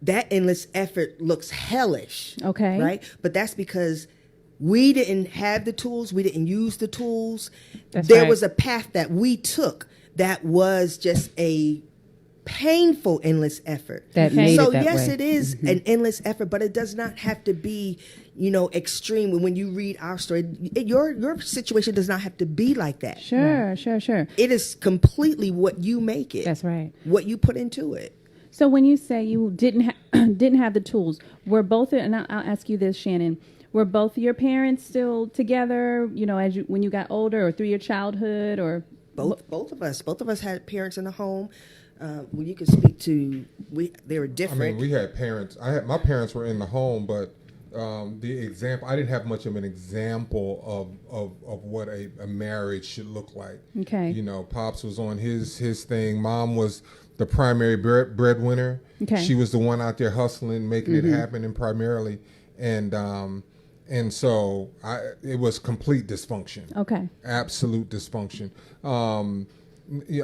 that endless effort looks hellish. Okay. Right. But that's because we didn't have the tools. We didn't use the tools. That's there right. was a path that we took that was just a painful endless effort. That made so it that yes, way. it is an endless effort, but it does not have to be, extreme. When you read our story, your situation does not have to be like that. Sure. It is completely what you make it. That's right. What you put into it. So when you say you didn't have the tools, were both, and I'll ask you this, Shannon, were both your parents still together, when you got older or through your childhood or? Both of us had parents in the home. Well, you can speak to, they were different. I mean, we had parents. My parents were in the home, but the example, I didn't have much of an example of what a marriage should look like. Okay. Pops was on his thing. Mom was the primary breadwinner. Okay. She was the one out there hustling, making it happen, and primarily, and so it was complete dysfunction. Okay. Absolute dysfunction.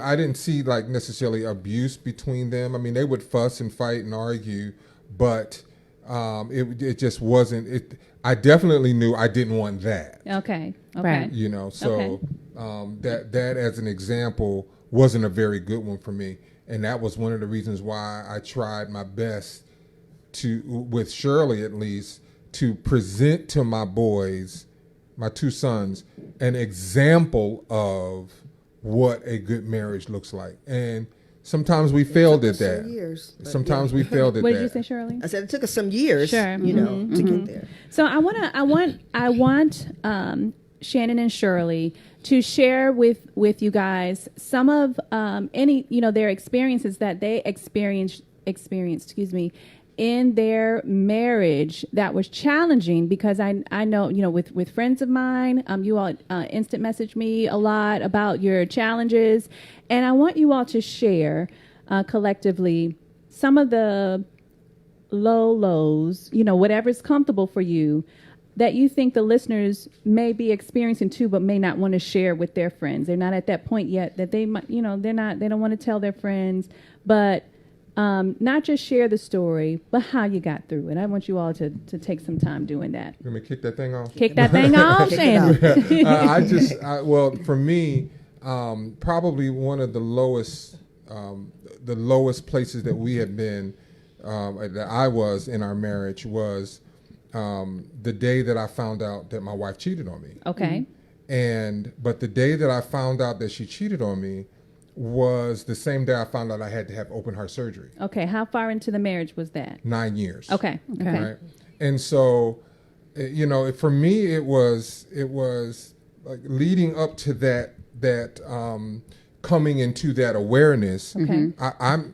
I didn't see necessarily abuse between them. I mean, they would fuss and fight and argue, but it just wasn't. I definitely knew I didn't want that. Okay. Right. So that as an example wasn't a very good one for me, and that was one of the reasons why I tried my best with Shirley at least, to present to my boys, my two sons, an example of what a good marriage looks like. And sometimes we failed at that. Sometimes we failed at that. What did you say, Shirley? I said it took us some years, sure. To get there. So I want Shannon and Shirley to share with you guys some of any their experiences that they experienced in their marriage that was challenging, because I know, with friends of mine, you all instant message me a lot about your challenges, and I want you all to share collectively some of the lows, whatever's comfortable for you, that you think the listeners may be experiencing too, but may not want to share with their friends. They're not at that point yet that they might, they don't want to tell their friends, but not just share the story, but how you got through it. I want you all to take some time doing that. Let me kick that thing off. Kick that thing off, Shannon. Well, for me, probably one of the lowest places that we had been, that I was in our marriage was the day that I found out that my wife cheated on me. Okay. But the day that I found out that she cheated on me was the same day I found out I had to have open heart surgery. Okay. How far into the marriage was that? 9 years. Okay. Right? And so, for me, it was like leading up to that coming into that awareness. Okay. I'm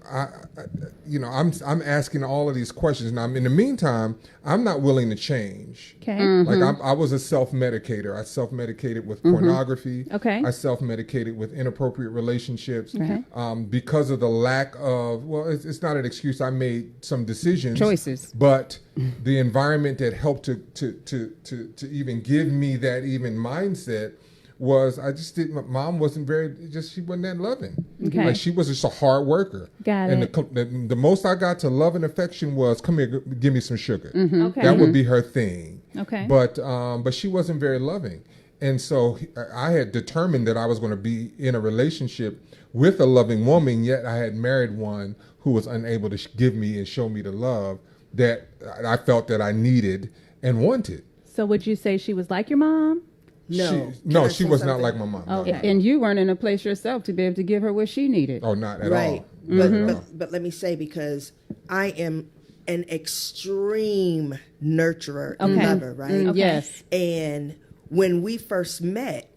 asking all of these questions. Now, in the meantime, I'm not willing to change. Okay. Like I was a self-medicator. I self-medicated with pornography. Okay. I self-medicated with inappropriate relationships. Okay. Because of the lack of, it's not an excuse. I made some choices, but the environment that helped to even give me that even mindset was I just didn't. Mom wasn't she wasn't that loving. Okay. Like she was just a hard worker. Got and it. The most I got to love and affection was, come here, give me some sugar. Okay. That would be her thing. Okay. But she wasn't very loving. And so I had determined that I was going to be in a relationship with a loving woman, yet I had married one who was unable to give me and show me the love that I felt that I needed and wanted. So would you say she was like your mom? No. She was not like my mom. Okay. And you weren't in a place yourself to be able to give her what she needed. Oh, not at right. all. But let me say, because I am an extreme nurturer and lover, right? Okay. Yes. And when we first met,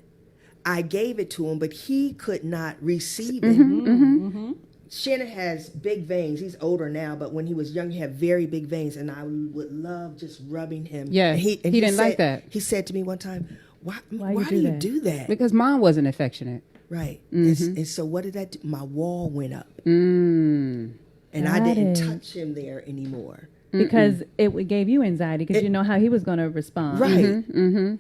I gave it to him, but he could not receive it. Shannon has big veins. He's older now, but when he was young, he had very big veins, and I would love just rubbing him. Yeah, and he didn't like that. He said to me one time, Why do do you that? do that? Because mom wasn't affectionate. Right. And so what did that do? My wall went up. Mm. And I didn't touch him there anymore. Because it gave you anxiety, because you know how he was going to respond. Right.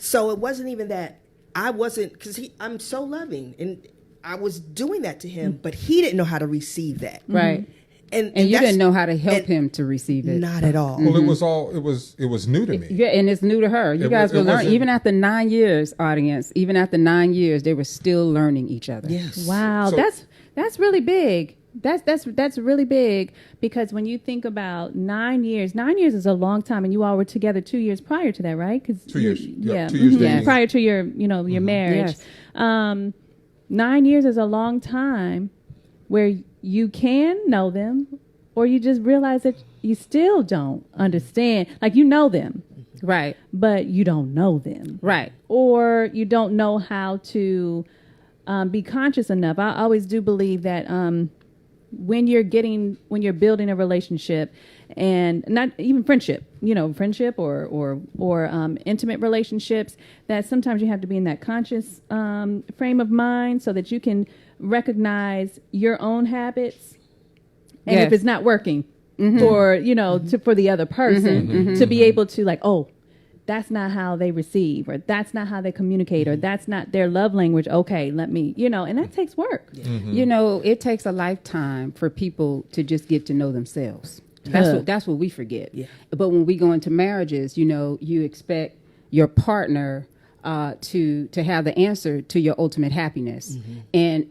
So it wasn't even that I wasn't, because I'm so loving, and I was doing that to him, but he didn't know how to receive that. Right. And you didn't know how to help him to receive it. Not at all. Well, it was new to me. Yeah, and it's new to her. You guys will learn. Even after 9 years, audience, even after 9 years, they were still learning each other. Yes. Wow. So- that's really big. That's really big, because when you think about 9 years is a long time, and you all were together 2 years prior to that, right? 'Cause 2 years. Yeah. 2 years dating. Prior to your marriage. Yes. 9 years is a long time where you can know them, or you just realize that you still don't understand. Like, you know them, Right. but you don't know them. Right. Or you don't know how to be conscious enough. I always do believe that when you're building a relationship, and not even friendship or intimate relationships, that sometimes you have to be in that conscious frame of mind so that you can recognize your own habits, and if it's not working for for the other person, to be able to, like, oh, that's not how they receive, or that's not how they communicate, or that's not their love language. Okay, let me, and that takes work. It takes a lifetime for people to just get to know themselves. That's what we forget. Yeah. But when we go into marriages, you expect your partner to have the answer to your ultimate happiness, and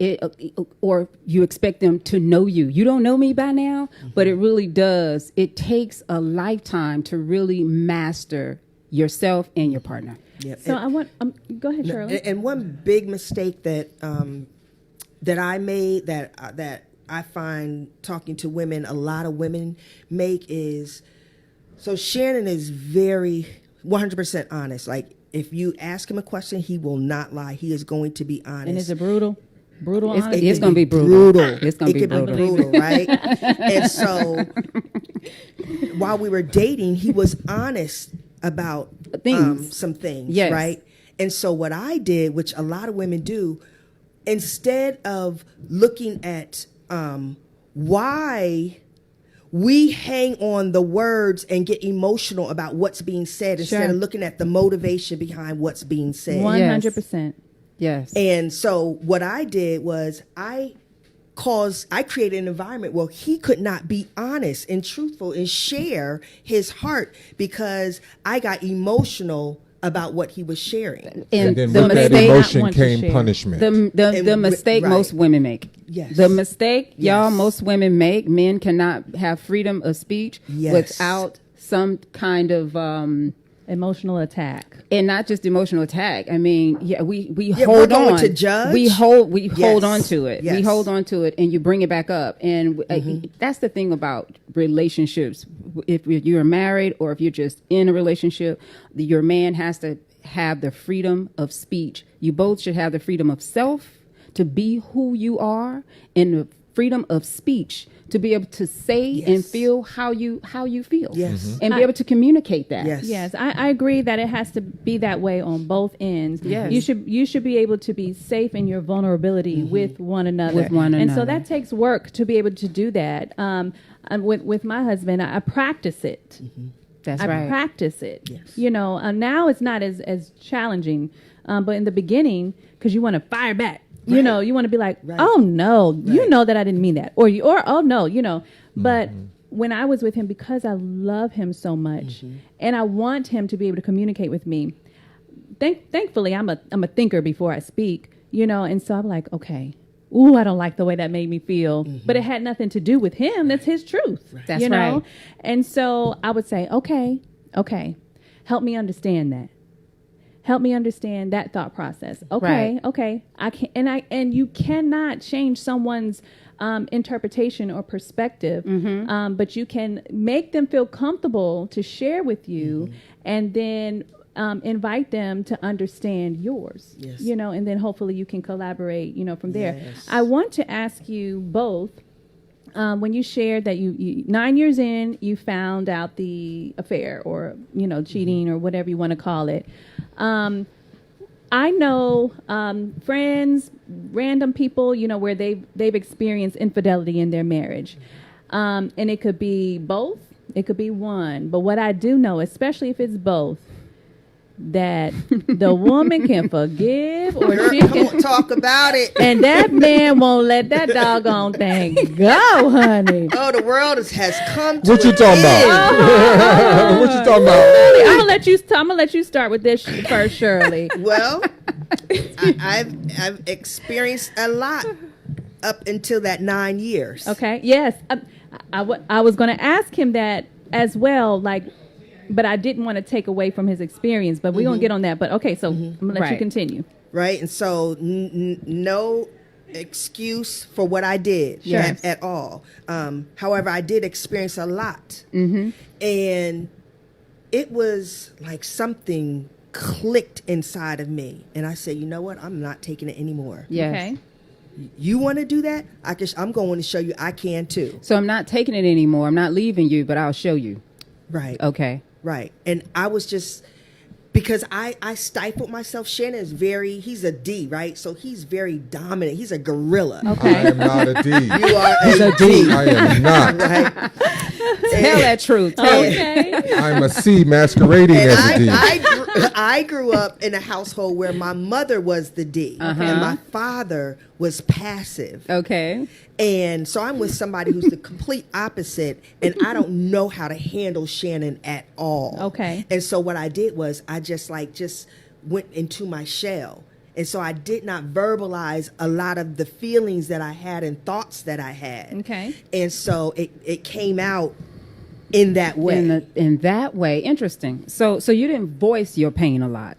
or you expect them to know you. You don't know me by now, but it really does. It takes a lifetime to really master yourself and your partner. Yep. So I want go ahead, Shirley. And one big mistake that I made, that I find talking to women, a lot of women make, is, so Shannon is very 100% honest. Like, if you ask him a question, he will not lie. He is going to be honest. And is it brutal? Brutal. It's going to be brutal. It's going to be brutal, right? And so while we were dating, he was honest about some things, yes. right? And so what I did, which a lot of women do, instead of looking at why we hang on the words and get emotional about what's being said instead of looking at the motivation behind what's being said. 100%. Yes. And so what I did was I created an environment where he could not be honest and truthful and share his heart because I got emotional about what he was sharing. And then with that emotion came punishment. The mistake most women make. Yes. The mistake most women make, men cannot have freedom of speech without some kind of emotional attack. And not just emotional attack. I mean, we hold on to judge. We hold on to it. Yes. We hold on to it, and you bring it back up. And that's the thing about relationships. If you're married or if you're just in a relationship, your man has to have the freedom of speech. You both should have the freedom of self to be who you are, and the freedom of speech to be able to say and feel how you feel, and be able to communicate that. Yes, I agree that it has to be that way on both ends. Yes. You should be able to be safe in your vulnerability with one another. And so that takes work to be able to do that. With my husband, I practice it. That's I right. practice it. Yes. Now it's not as challenging, but in the beginning, because you want to fire back. You know, you want to be like, oh no, you know that I didn't mean that, or oh no, you know. But when I was with him, because I love him so much, and I want him to be able to communicate with me. Thankfully, I'm a thinker before I speak, you know, and so I'm like, okay, ooh, I don't like the way that made me feel, but it had nothing to do with him. That's his truth, That's you know. right. And so I would say, okay, help me understand that. Help me understand that thought process. Okay. I can, and you cannot change someone's interpretation or perspective, but you can make them feel comfortable to share with you, and then invite them to understand yours. Yes. You know, and then hopefully you can collaborate. You know, from there. Yes. I want to ask you both. When you shared that you 9 years in, you found out the affair, or cheating, or whatever you want to call it. I know friends, random people, where they've experienced infidelity in their marriage, and it could be both, it could be one. But what I do know, especially if it's both, that the woman can forgive, or she can talk about it, and that man won't let that doggone thing go, honey. Oh, the world has come to What you talking about? What you talking about? I'm gonna let you start with this first, Shirley. Well, I've experienced a lot up until that 9 years. Okay. Yes. I was going to ask him that as well, but I didn't want to take away from his experience. But we're going to get on that. But okay, so I'm going to let you continue. Right. And so no excuse for what I did at all. However, I did experience a lot. And it was like something clicked inside of me. And I said, you know what? I'm not taking it anymore. Yes. Okay. You want to do that? I'm going to show you I can too. So I'm not taking it anymore. I'm not leaving you, but I'll show you. Right. Okay. Right. And I was just, because I stifled myself. Shannon is he's a D, right? So he's very dominant. He's a gorilla. Okay. I am not a D. You are a D. I am not. Right. Tell that truth. Tell it. Okay. I'm a C masquerading as a D. I grew up in a household where my mother was the D and my father was passive. Okay. And so I'm with somebody who's the complete opposite, and I don't know how to handle Shannon at all. Okay. And so what I did was I just went into my shell. And so I did not verbalize a lot of the feelings that I had and thoughts that I had. Okay. And so it came out in that way. In that way. Interesting. So you didn't voice your pain a lot.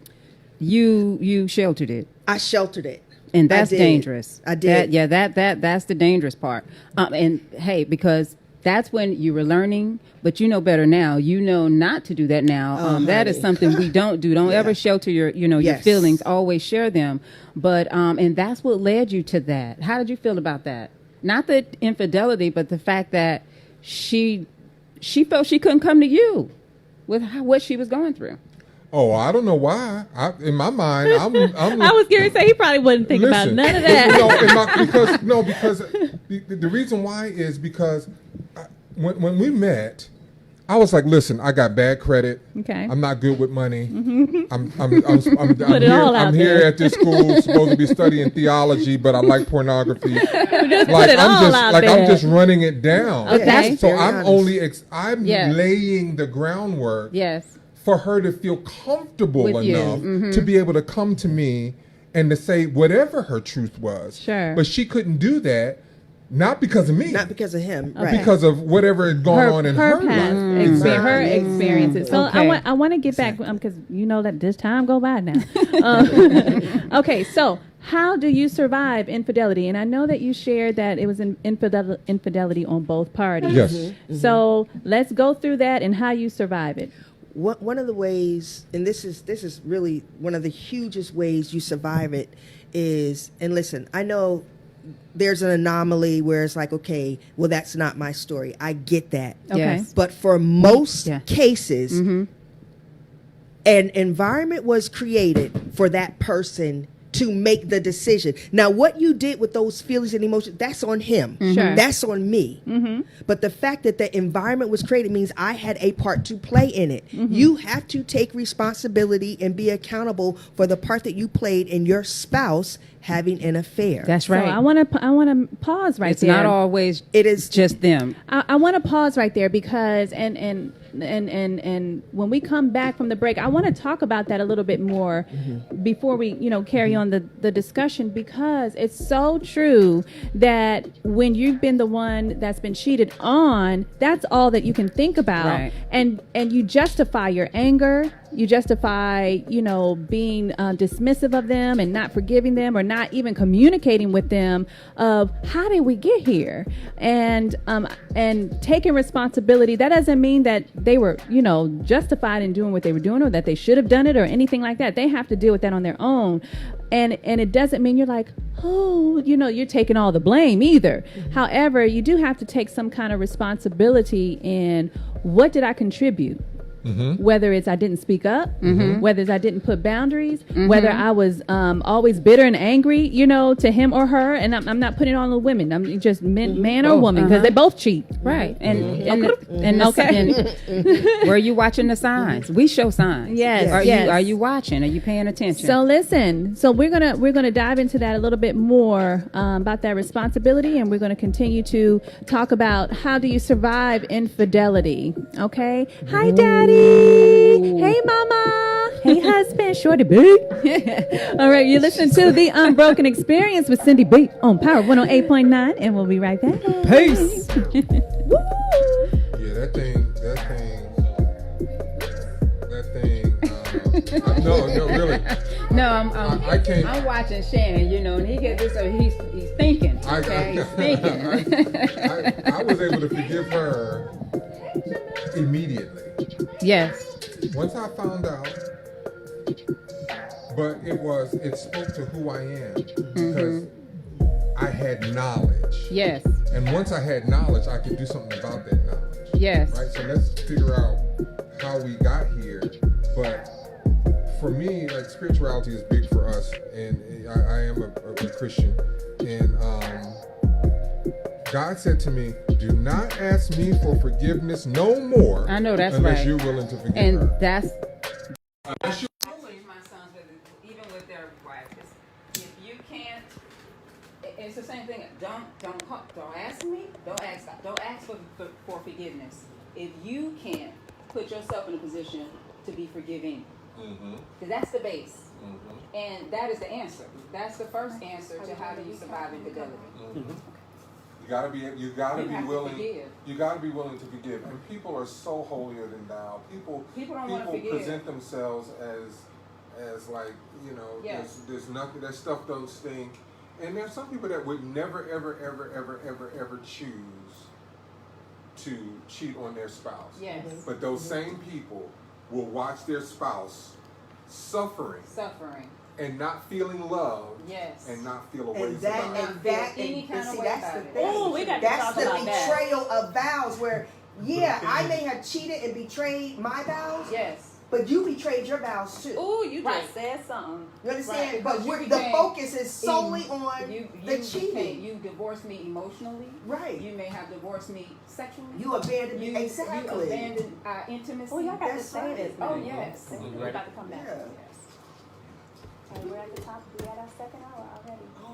You sheltered it. I sheltered it. And that's dangerous. I did. That's the dangerous part. And hey, because That's when you were learning, but you know better now. You know not to do that now. That is something we don't do. Don't ever shelter your, your feelings. Always share them. But and that's what led you to that. How did you feel about that? Not the infidelity, but the fact that she felt she couldn't come to you with what she was going through. Oh, I don't know why. In my mind, I'm I was going to say he probably wouldn't think about none of that. Because the reason why is because when we met, I was like, listen, I got bad credit. Okay. I'm not good with money. I'm here at this school, supposed to be studying theology, but I like pornography. I'm just running it down. Okay. So I'm laying the groundwork. Yes. For her to feel comfortable enough to be able to come to me and to say whatever her truth was. Sure. But she couldn't do that, not because of me. Not because of him. Okay. Right. Because of whatever had gone on in her life. Her experiences. So Okay. I want to get back, because you know that this time go by now. Okay, so how do you survive infidelity? And I know that you shared that it was infidelity on both parties. Yes. So let's go through that and how you survive it. One of the ways, and this is really one of the hugest ways you survive it is, and listen, I know there's an anomaly where it's like, okay, well, that's not my story. I get that. Okay. Yes. But for most cases, an environment was created for that person to make the decision. Now, what you did with those feelings and emotions, that's on him. Sure. That's on me. But the fact that the environment was created means I had a part to play in it. You have to take responsibility and be accountable for the part that you played in your spouse having an affair. That's right. So I want to pause right it's there. not always It is just them. I want to pause right there because and when we come back from the break, I want to talk about that a little bit more before we carry on the discussion, because it's so true that when you've been the one that's been cheated on, that's all that you can think about. Right. And you justify your anger, you justify being dismissive of them and not forgiving them or not even communicating with them of how did we get here, and taking responsibility. That doesn't mean that they were justified in doing what they were doing or that they should have done it or anything like that. They have to deal with that on their own. And it doesn't mean you're like, you're taking all the blame either. However, you do have to take some kind of responsibility in what did I contribute? Whether it's I didn't speak up, whether it's I didn't put boundaries, whether I was always bitter and angry, to him or her. And I'm not putting it on the women. I'm just man or woman, because they both cheat. Right. And where are you watching the signs? We show signs. Yes. Are you watching? Are you paying attention? So listen. So we're gonna dive into that a little bit more about that responsibility, and we're gonna continue to talk about how do you survive infidelity. Okay. Hi, Daddy. Hey, Mama. Hey, husband. Shorty B. All right, you listen to the Unbroken Experience with Syndy B on Power 108.9, and we'll be right back. Peace. Yeah, that thing. No, really. No, I can't. I'm watching Shannon, and he gets this. He's thinking. He's thinking. I was able to forgive her immediately. Yes. Once I found out, but it spoke to who I am because I had knowledge. Yes. And once I had knowledge, I could do something about that knowledge. Yes. Right. So let's figure out how we got here. But for me, like, spirituality is big for us, and I am a Christian, and God said to me, "Do not ask me for forgiveness no more." I know that's unless right. you're willing to forgive And her. that's. Unless you- My sons, even with their wives, if you can't, it's the same thing. Don't ask me. Don't ask for forgiveness. If you can't put yourself in a position to be forgiving, because that's the base, and that is the answer. That's the first answer to how do you survive infidelity. You gotta be willing. Forgive. You gotta be willing to forgive. And people are so holier than thou. People don't want to forgive. present themselves as like, Yes. there's nothing. That stuff don't stink. And there's some people that would never, ever, ever, ever, ever, ever choose to cheat on their spouse. Yes. But those same people will watch their spouse suffering and not feeling love. Yes. And not feel a way And about it. that's the thing. That's the betrayal of vows where, yeah, I may have cheated and betrayed my vows. Yes. But you betrayed your vows too. Ooh, you just said something. You understand? Right. But the focus is solely on the cheating. You divorced me emotionally. Right. You may have divorced me sexually. You abandoned me. Exactly. You abandoned our intimacy. Oh, y'all got to say this. Oh, yes. We're about to come back. Yeah. Yes. Okay, we're at the top. We at our second hour already. Oh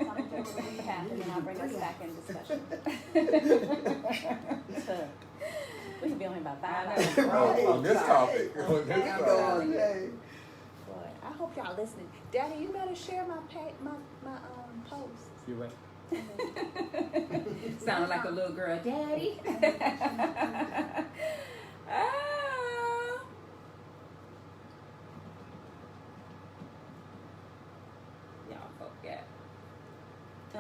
my gosh. And then I'll bring us back in discussion. We could be on here about 5 hours. On this topic. Boy, I hope y'all listening. Daddy, you better share my posts. You right. Sounded like a little girl. Daddy. Y'all forget.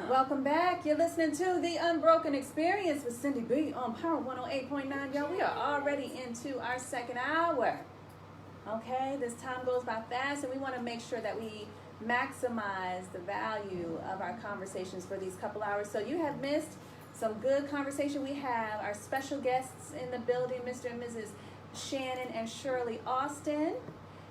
Welcome back. You're listening to The Unbroken Experience with Syndy B on Power 108.9. Y'all, we are already into our second hour. Okay, this time goes by fast, and we want to make sure that we maximize the value of our conversations for these couple hours. So you have missed some good conversation. We have our special guests in the building, Mr. and Mrs. Shannon and Shirley Austin,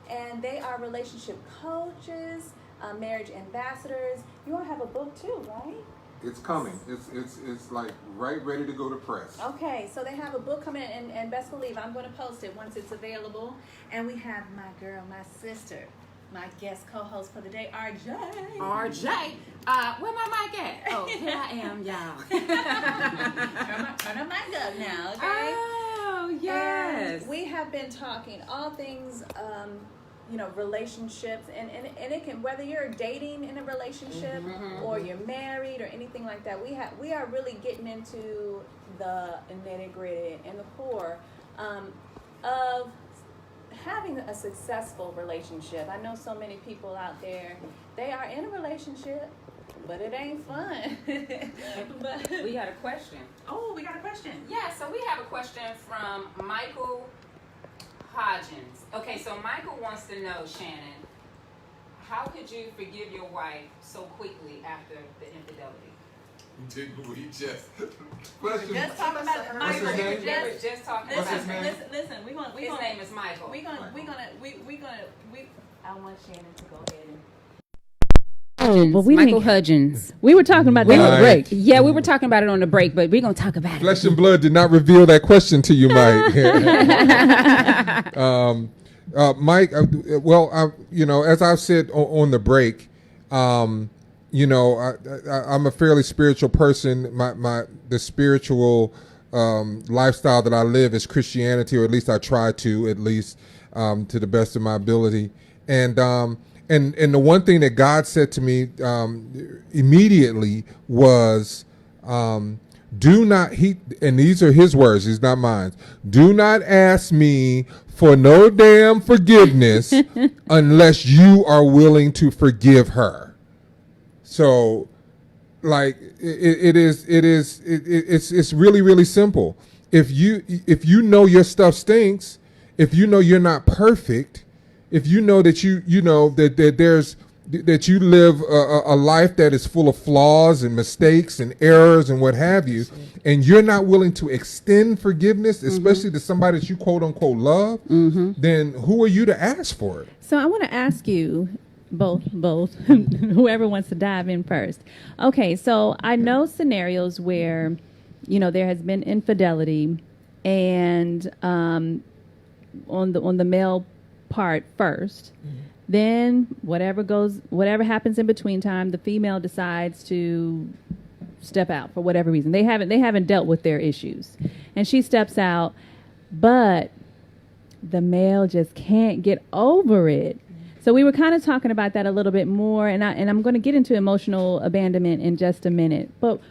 and they are relationship coaches, marriage ambassadors. You all have a book too, right? It's coming. It's like right ready to go to press. Okay, so they have a book coming, and best believe I'm going to post it once it's available. And we have my girl, my sister, my guest co-host for the day, RJ. Where my mic at? Oh, here I am, y'all. Turn up mic up now, okay? Oh, yes. And we have been talking all things, relationships, and it can, whether you're dating in a relationship or you're married or anything like that, we are really getting into the nitty-gritty and the core of having a successful relationship. I know so many people out there, they are in a relationship, but it ain't fun. But We got a question. oh, we got a question. Yeah, so we have a question from Michael Hodgins. Okay, so Michael wants to know, Shannon, how could you forgive your wife so quickly after the infidelity? Didn't we just? We're just talking about it. What's his name? We were just talking What's about his name? Listen, we His name is Michael. I want Shannon to go ahead and. Oh, but Michael Hudgens. We were talking about that on the break. Yeah, we were talking about it on the break, but we're going to talk about it. Flesh and blood did not reveal that question to you, Mike. Mike, as I've said on the break, I'm a fairly spiritual person. The spiritual lifestyle that I live is Christianity, or at least I try to, to the best of my ability. And the one thing that God said to me immediately was, do not, and these are his words, these not mine. Do not ask me for no damn forgiveness unless you are willing to forgive her. So, like, it's really, really simple. If you know your stuff stinks, if you know you're not perfect, if you know that that you live a life that is full of flaws and mistakes and errors and what have you, and you're not willing to extend forgiveness, especially to somebody that you quote unquote love, then who are you to ask for it? So I want to ask you both, whoever wants to dive in first. Okay, so I know scenarios where, there has been infidelity, and on the male part first. Then whatever happens in between time, the female decides to step out for whatever reason. They haven't dealt with their issues, and she steps out, but the male just can't get over it. So we were kind of talking about that a little bit more, and I'm going to get into emotional abandonment in just a minute. But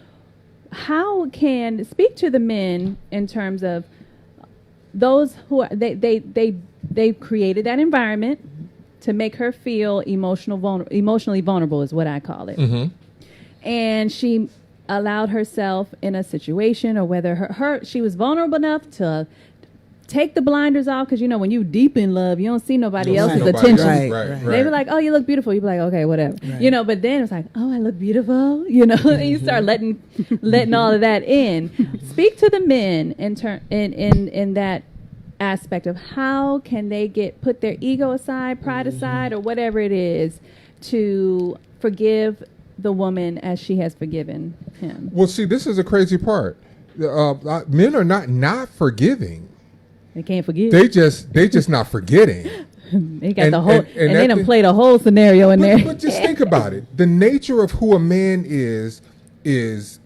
how can speak to the men in terms of those who are, they've created that environment to make her feel emotionally vulnerable is what I call it. And she allowed herself in a situation, or whether she was vulnerable enough to take the blinders off, because when you deep in love, you don't see nobody else's attention. Right. They be like, "Oh, you look beautiful." You be like, "Okay, whatever." Right. But then it's like, "Oh, I look beautiful." And you start letting all of that in. Speak to the men in that aspect of how can they put their ego aside, pride aside, or whatever it is, to forgive the woman as she has forgiven him. Well, see, this is a crazy part. Men are not forgiving. They can't forgive. They just not forgetting. They got the whole, and they done played a whole scenario in there. But just think about it. The nature of who a man is visual.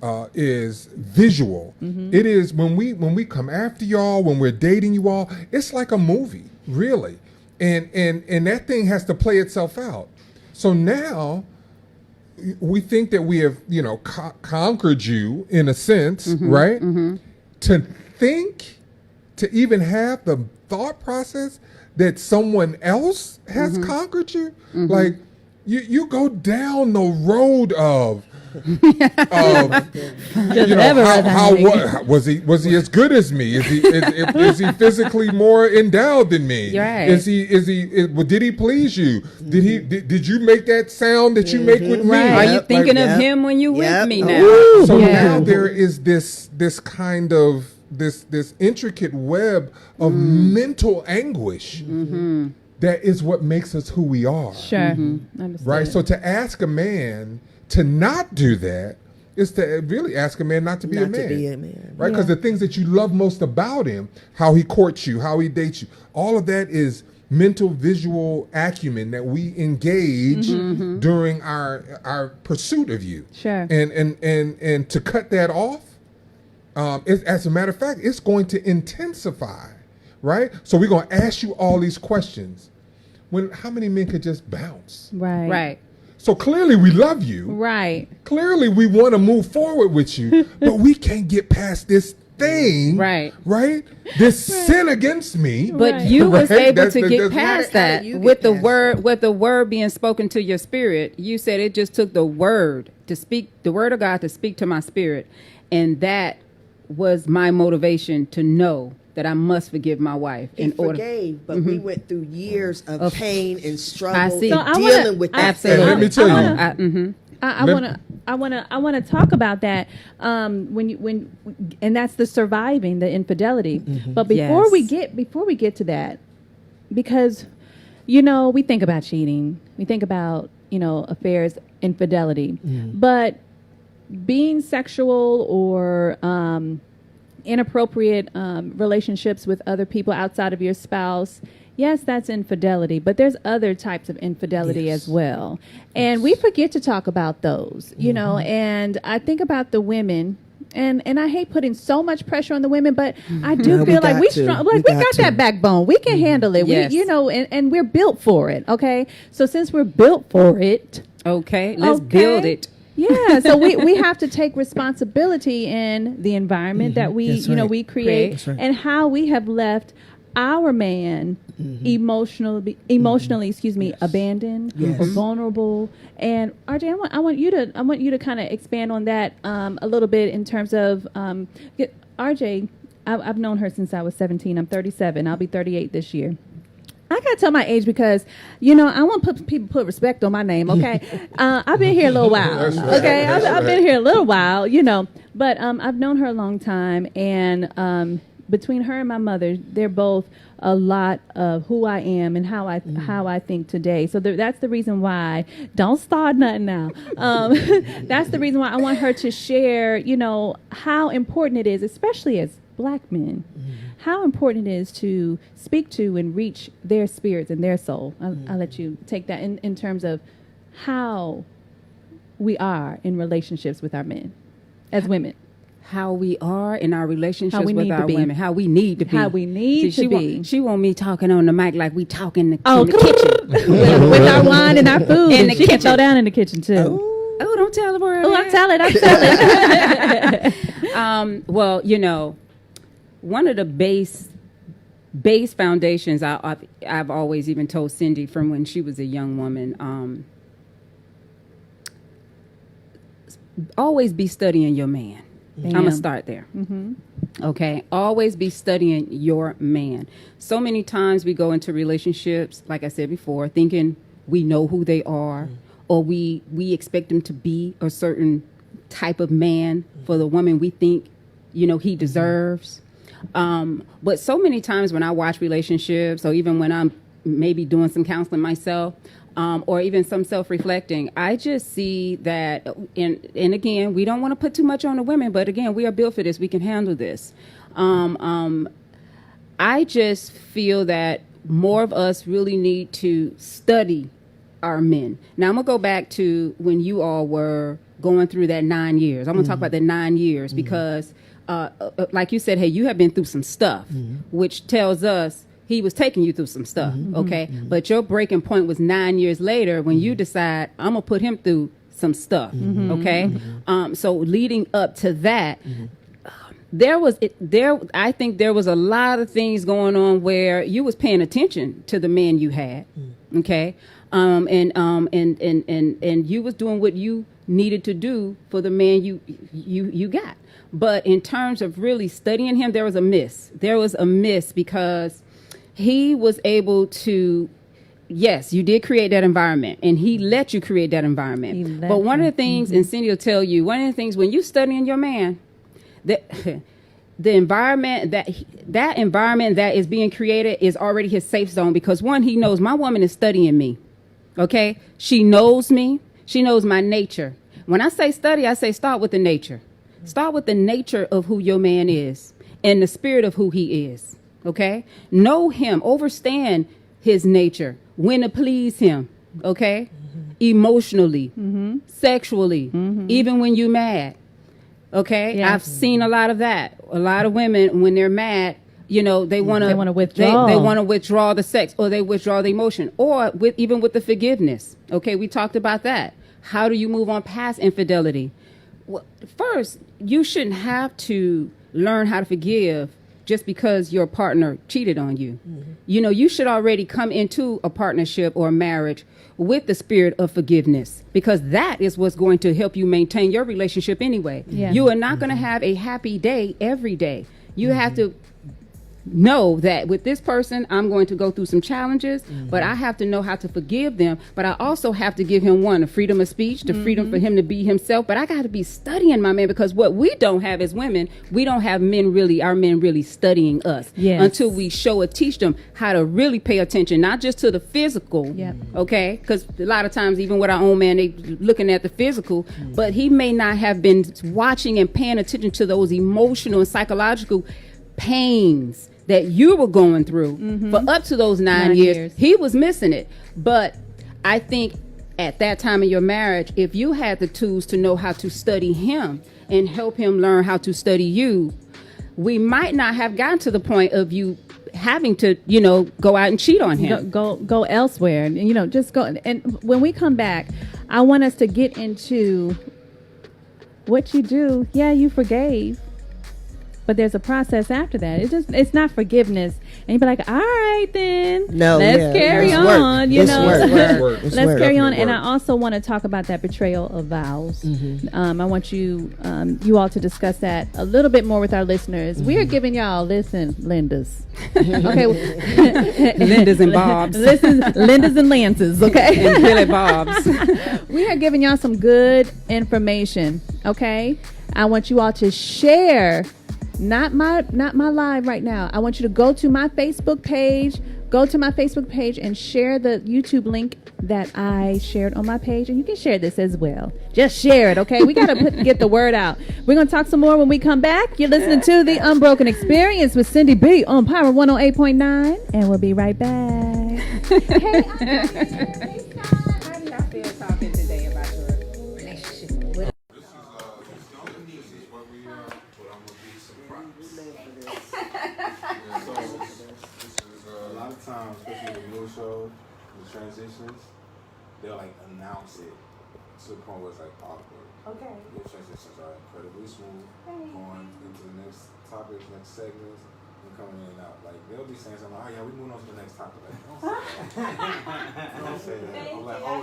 Mm-hmm. It is when we come after y'all, when we're dating you all, it's like a movie, really. And that thing has to play itself out. So now we think that we have, conquered you in a sense, Mm-hmm. right? Mm-hmm. To even have the thought process that someone else has conquered you, like you go down the road of how was he as good as me? Is he physically more endowed than me? Right. Did he please you? Did you make that sound that you make with me? Are you thinking of him when you with me now? Ooh, so now there is this kind of this intricate web of mental anguish that is what makes us who we are. Sure. Right? So to ask a man to not do that is to really ask a man not to be a man. Right? Because the things that you love most about him, how he courts you, how he dates you, all of that is mental visual acumen that we engage during our pursuit of you. Sure. And to cut that off, as a matter of fact, it's going to intensify, right? So we're going to ask you all these questions. How many men could just bounce? Right. So clearly we love you. Right. Clearly we want to move forward with you, but we can't get past this thing. Right. This sin against me. But you was able to get past that with the word being spoken to your spirit. You said it just took the word of God to speak to my spirit. And that was my motivation to know that I must forgive my wife. He forgave, but we went through years of pain and struggle. I see. Dealing with that. Absolutely. And let me tell you. I want to talk about that and that's the surviving the infidelity. But before we get to that, because we think about cheating, we think about affairs, infidelity, but being sexual or inappropriate relationships with other people outside of your spouse, yes, that's infidelity, but there's other types of infidelity as well. And we forget to talk about those, and I think about the women. And I hate putting so much pressure on the women, but I do feel like we got that backbone. We can handle it. Yes. And we're built for it. Okay. So since we're built for it, let's build it. Yeah, so we have to take responsibility in the environment that we we create and how we have left our man emotionally abandoned or vulnerable. And RJ, I want you to kind of expand on that a little bit in terms of RJ. I've known her since I was 17. I'm 37. I'll be 38 this year. I gotta tell my age because I want people put respect on my name. Okay, I've been here a little while. Okay, I've been here a little while. But I've known her a long time, and between her and my mother, they're both a lot of who I am and how I think today. So that's the reason why. Don't start nothing now. That's the reason why I want her to share. How important it is, especially as Black men, how important it is to speak to and reach their spirits and their soul. I'll let you take that in terms of how we are in relationships with our men as women. How we are in our relationships with our women. How we need to be. How we need to be. She want me talking on the mic like we talking in the kitchen. with our wine and our food. And she can throw down in the kitchen too. Oh, don't tell the word. Oh, I'm telling. Well, one of the base foundations I've always even told Syndy from when she was a young woman, always be studying your man. I'm going to start there. Okay. Always be studying your man. So many times we go into relationships, like I said before, thinking we know who they are, or we expect them to be a certain type of man for the woman we think, he deserves. But so many times when I watch relationships, or even when I'm maybe doing some counseling myself, or even some self-reflecting, I just see that, and again, we don't want to put too much on the women, but again, we are built for this. We can handle this. I just feel that more of us really need to study our men. Now, I'm going to go back to when you all were going through that 9 years. I'm going to talk about the 9 years because, like you said, hey, you have been through some stuff, which tells us he was taking you through some stuff, okay? But your breaking point was 9 years later when you decide, I'm going to put him through some stuff, okay? So leading up to that, I think there was a lot of things going on where you was paying attention to the man you had, okay? And you was doing what you needed to do for the man you got. But in terms of really studying him, there was a miss. There was a miss because he was able to, yes, you did create that environment, and he let you create that environment. But one of the things, and Syndy will tell you, one of the things when you studying your man, the environment that environment that is being created is already his safe zone, because one, he knows my woman is studying me. Okay, she knows me. She knows my nature. When I say study, I say start with the nature. Start with the nature of who your man is and the spirit of who he is. Okay, know him, understand his nature, when to please him. Okay, emotionally, sexually, even when you're mad. Okay, I've seen a lot of that. A lot of women, when they're mad, they want to withdraw. They want to withdraw the sex, or they withdraw the emotion, or even with the forgiveness. Okay, we talked about that. How do you move on past infidelity? Well, first, you shouldn't have to learn how to forgive just because your partner cheated on you. You should already come into a partnership or a marriage with the spirit of forgiveness, because that is what's going to help you maintain your relationship anyway. You are not going to have a happy day every day. You have to know that with this person, I'm going to go through some challenges, but I have to know how to forgive them. But I also have to give him the freedom of speech, the freedom for him to be himself. But I got to be studying my man, because what we don't have as women, we don't have our men really studying us until we show or teach them how to really pay attention, not just to the physical, okay? Because a lot of times, even with our own man, they looking at the physical, but he may not have been watching and paying attention to those emotional and psychological pains that you were going through for up to those 9 years. He was missing it. But I think at that time in your marriage, if you had the tools to know how to study him and help him learn how to study you, we might not have gotten to the point of you having to, go out and cheat on him. Go elsewhere, and just go. And when we come back, I want us to get into what you do. Yeah, you forgave, but there's a process after that. It's not forgiveness. And you'd be like, all right, then. Let's carry on. Let's carry on. And I also want to talk about that betrayal of vows. I want you all to discuss that a little bit more with our listeners. We are giving y'all, Lindas. Okay. Lindas and Bobs. Lindas and Lances, okay? And Billy Bobs. We are giving y'all some good information, okay? I want you all to share. Not my live right now. I want you to go to my Facebook page. Go to my Facebook page and share the YouTube link that I shared on my page. And you can share this as well. Just share it, okay? We got to get the word out. We're going to talk some more when we come back. You're listening to The Unbroken Experience with Syndy B on Power 108.9. And we'll be right back. Hey, how do y'all feel talking today about your relationship? A lot of times, especially the new show, the transitions, they'll announce it to the point where it's awkward. Okay. The transitions are incredibly smooth, going into the next topic, next segments, and coming in and out. They'll be saying something, oh yeah, we're moving on to the next topic. Don't say that. Don't say that. I'm like, oh,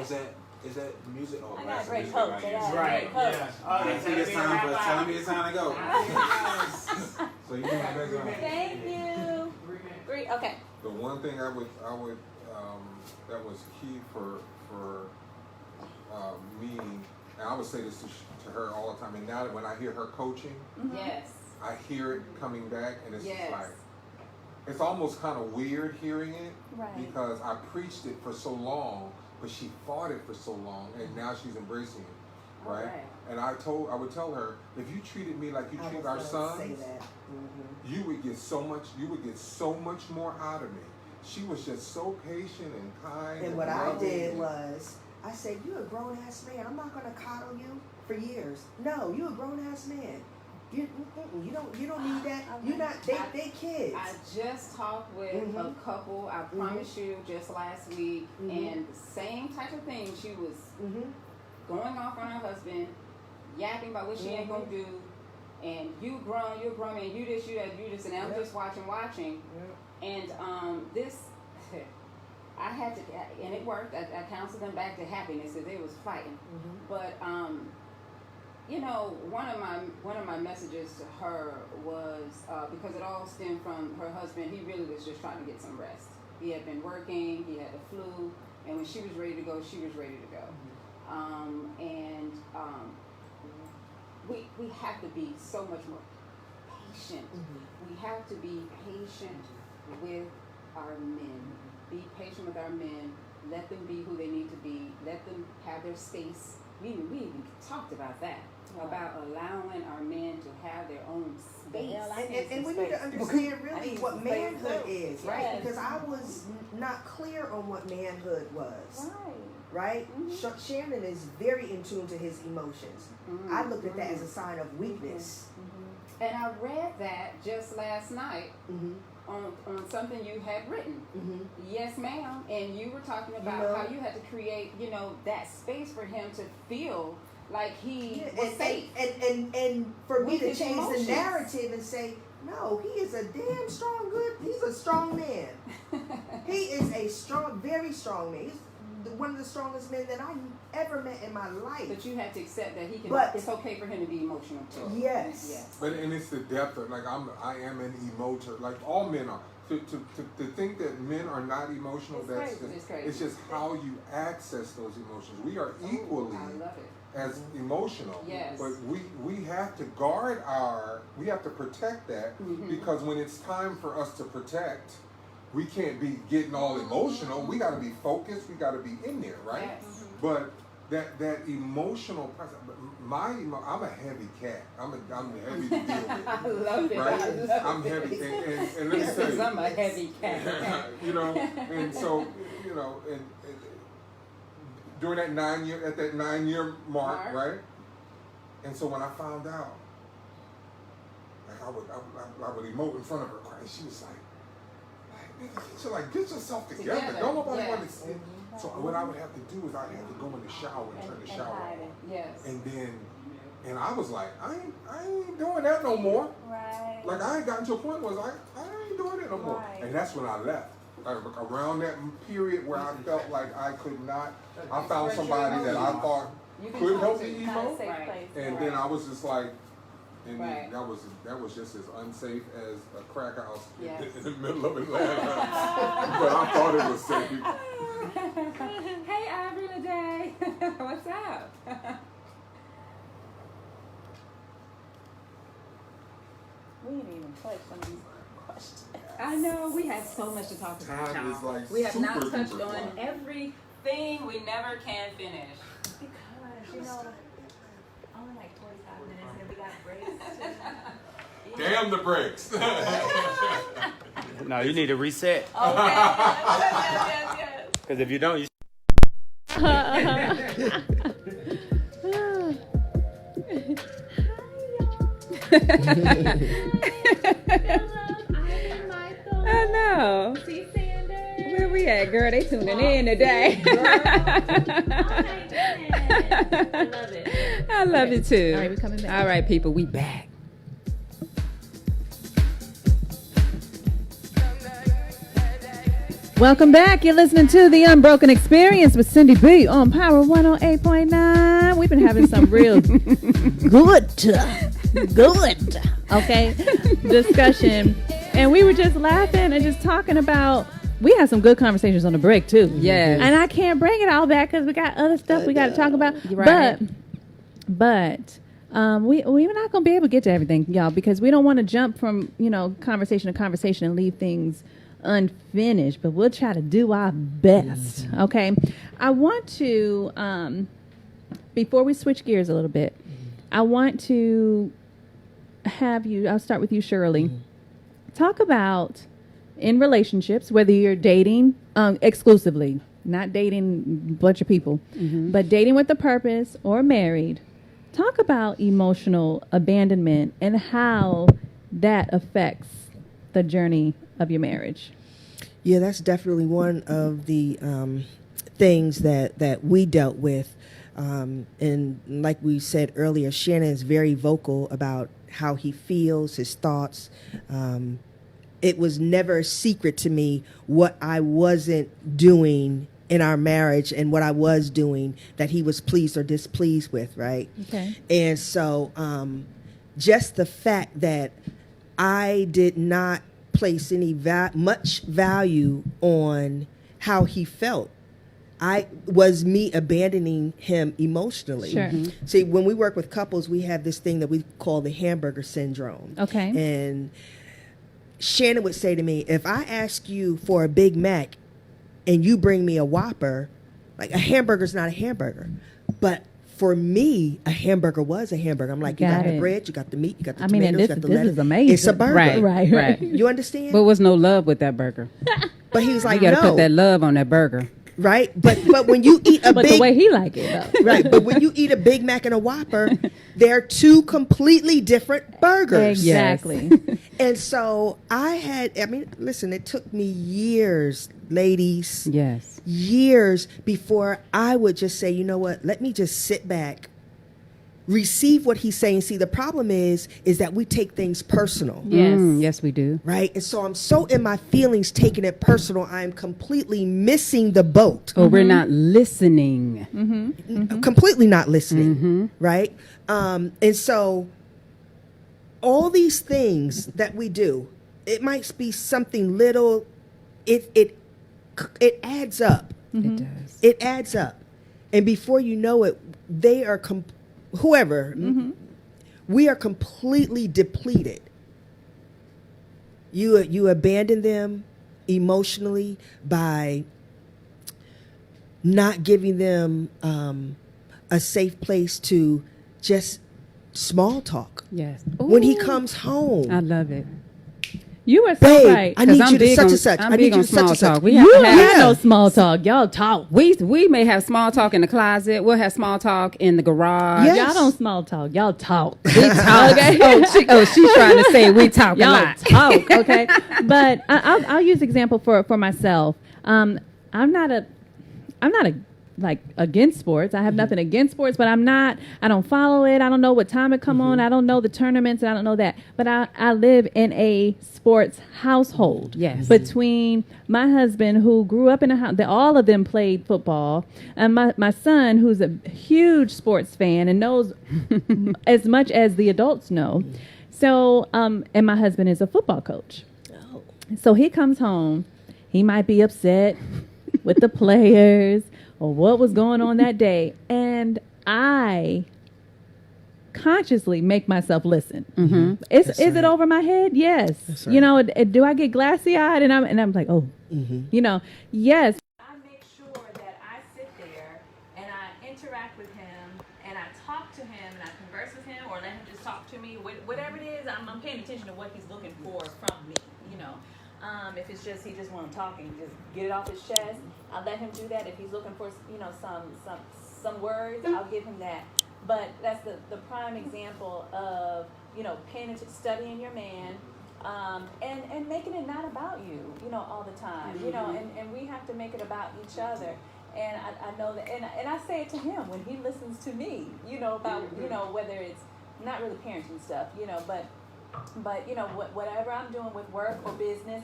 is Is that music? Oh, I that's got a great music coach. right I here. got a Right, great coach. yeah. Tell me it's time to go. So you doing the background. Thank you. Three. Okay. The one thing I would that was key for me, and I would say this to her all the time. And now that when I hear her coaching, Yes. I hear it coming back, and it's just Yes. like it's almost kind of weird hearing it Right. because I preached it for so long, but she fought it for so long, and now she's embracing it, right? Right. And I would tell her, if you treated me like you treat our sons, you would get so much more out of me. She was just so patient and kind. And what I loving. did was, I said, "You a grown ass man. I'm not gonna coddle you for years. No, you a grown ass man. You don't need that. You're not. They kids." I just talked with a couple. I promise you, just last week, and the same type of thing. She was going off on her husband, yapping about what she ain't gonna do, and you're grown man, you this, you that, you this, and I'm just watching, and this. I had to, and it worked. I counseled them back to happiness because they was fighting. But you know, one of my messages to her was because it all stemmed from her husband. He really was just trying to get some rest. He had been working. He had the flu, and when she was ready to go, she was ready to go. We have to be so much more patient. We have to be patient with our men. Be patient with our men. Let them be who they need to be. Let them have their space. We even talked about that, about allowing our men to have their own space. And we need to understand really what manhood is, right? Because I was not clear on what manhood was. Right? Shannon is very in tune to his emotions. I looked at that as a sign of weakness. And I read that just last night on something you had written. Yes, ma'am. And you were talking about how you had to create, that space for him to feel like he was safe. And for me to change the narrative and say, no, he is a damn he's a strong man. He is a very strong man. He's one of the strongest men that I ever met in my life. But you have to accept that he can. But it's okay for him to be emotional too. Yes. But and it's the depth of I am an emoter. Like all men are. To think that men are not emotional, It's crazy. It's just how you access those emotions. We are equally as emotional. Yes. But we have to we have to protect that because when it's time for us to protect, we can't be getting all emotional. We got to be focused. We got to be in there, right? Yes. But that emotional presence. I'm a heavy cat. I'm heavy to deal with. I love it. Right? I love I'm it. heavy, and let me tell you, I'm a heavy cat. and so and during that 9-year mark, right? And so when I found out, like I would emote in front of her, crying. She was like, get yourself together. Don't nobody want to see. So what I would have to do is I'd have to go in the shower and turn the shower on. Yes. And I was like, I ain't doing that no more. Right. Like I ain't gotten to a point where I ain't doing it no more. Right. And that's when I left. Like around that period where I felt like I could not, I found somebody that I thought could help me emote. And then I was just like, and that was just as unsafe as a crack house in the middle of Atlanta. But I thought it was safe. Hey, Aubrey today. What's up? We didn't even touch some of these questions. I know we have so much to talk about. Time is like we have not super touched duper on fun. everything. We never can finish. Because, only like 45 minutes and we got breaks too. Damn the breaks. No, you need to reset. Okay. Yes. Because if you don't, you. I know. Where we at, girl? They tuning in today. I love it. I love it too. All right, we're coming back. All right, people, we back. Welcome back. You're listening to the Unbroken Experience with Syndy B on Power 108.9. We've been having some real good, okay, discussion. And we were just laughing and just talking about, we had some good conversations on the break too. Yes. And I can't bring it all back because we got other stuff we got to talk about. Right. But we're not going to be able to get to everything, y'all, because we don't want to jump from, conversation to conversation and leave things unfinished, but we'll try to do our best. Okay. I want to, before we switch gears a little bit, I want to have you, I'll start with you, Shirley. Talk about in relationships, whether you're dating exclusively, not dating a bunch of people, but dating with a purpose or married. Talk about emotional abandonment and how that affects the journey of your marriage. Yeah, that's definitely one of the things that we dealt with. And like we said earlier, Shannon is very vocal about how he feels, his thoughts. It was never a secret to me what I wasn't doing in our marriage and what I was doing that he was pleased or displeased with, right? Okay. And so just the fact that I did not place any much value on how he felt, was me abandoning him emotionally. Sure. See, when we work with couples, we have this thing that we call the hamburger syndrome. Okay. And Shannon would say to me, if I ask you for a Big Mac and you bring me a Whopper, like a hamburger's not a hamburger. But for me, a hamburger was a hamburger. I'm like, you got the bread, you got the meat, you got the tomatoes, you got the lettuce. This is amazing. It's a burger. Right. You understand? But was no love with that burger. But he was like, you got to no. put that love on that burger. Right? But when you eat a but big... the way he like it, though. Right. But when you eat a Big Mac and a Whopper, they're two completely different burgers. Exactly. And so listen, it took me years, ladies. Yes. Years before I would just say, you know what, let me just sit back, receive what he's saying. See, the problem is that we take things personal. Yes. Yes, we do. Right? And so I'm so in my feelings taking it personal, I'm completely missing the boat. Or we're not listening. Completely not listening. Right? And so all these things that we do, it might be something little, it adds up. It does. It adds up. And before you know it, they are we are completely depleted. You abandon them emotionally by not giving them a safe place to just small talk. Yes. When he comes home, I love it. You were so babe, right. I need I'm you to big such on- and such. I'm I need big you on to such and small such. talk. We You have have no small talk. Y'all talk. We may have small talk in the closet. We'll have small talk in the garage. Yes. Y'all don't small talk. Y'all talk. We talk. Okay. She's trying to say we talk a Y'all lot. talk. Okay. But I'll use example for myself. I'm not like against sports. I have nothing against sports, but I don't follow it. I don't know what time it come on. I don't know the tournaments. I don't know that. But I live in a sports household. Yes. Between my husband, who grew up in a house that all of them played football, and my son, who's a huge sports fan and knows as much as the adults know. So, and my husband is a football coach. Oh. So he comes home. He might be upset with the players or what was going on that day. And I consciously make myself listen. Is it over my head? Yes. Right. You know, do I get glassy eyed and I'm like, oh, yes. I make sure that I sit there and I interact with him and I talk to him and I converse with him or let him just talk to me. Whatever it is, I'm paying attention to what he's looking for from me, If it's just he just want to talk and just get it off his chest, I'll let him do that. If he's looking for some words, I'll give him that. But that's the prime example of paying attention, studying your man, and making it not about you, all the time, and we have to make it about each other. And I know that, and I say it to him when he listens to me, about whether it's not really parenting stuff, but whatever I'm doing with work or business,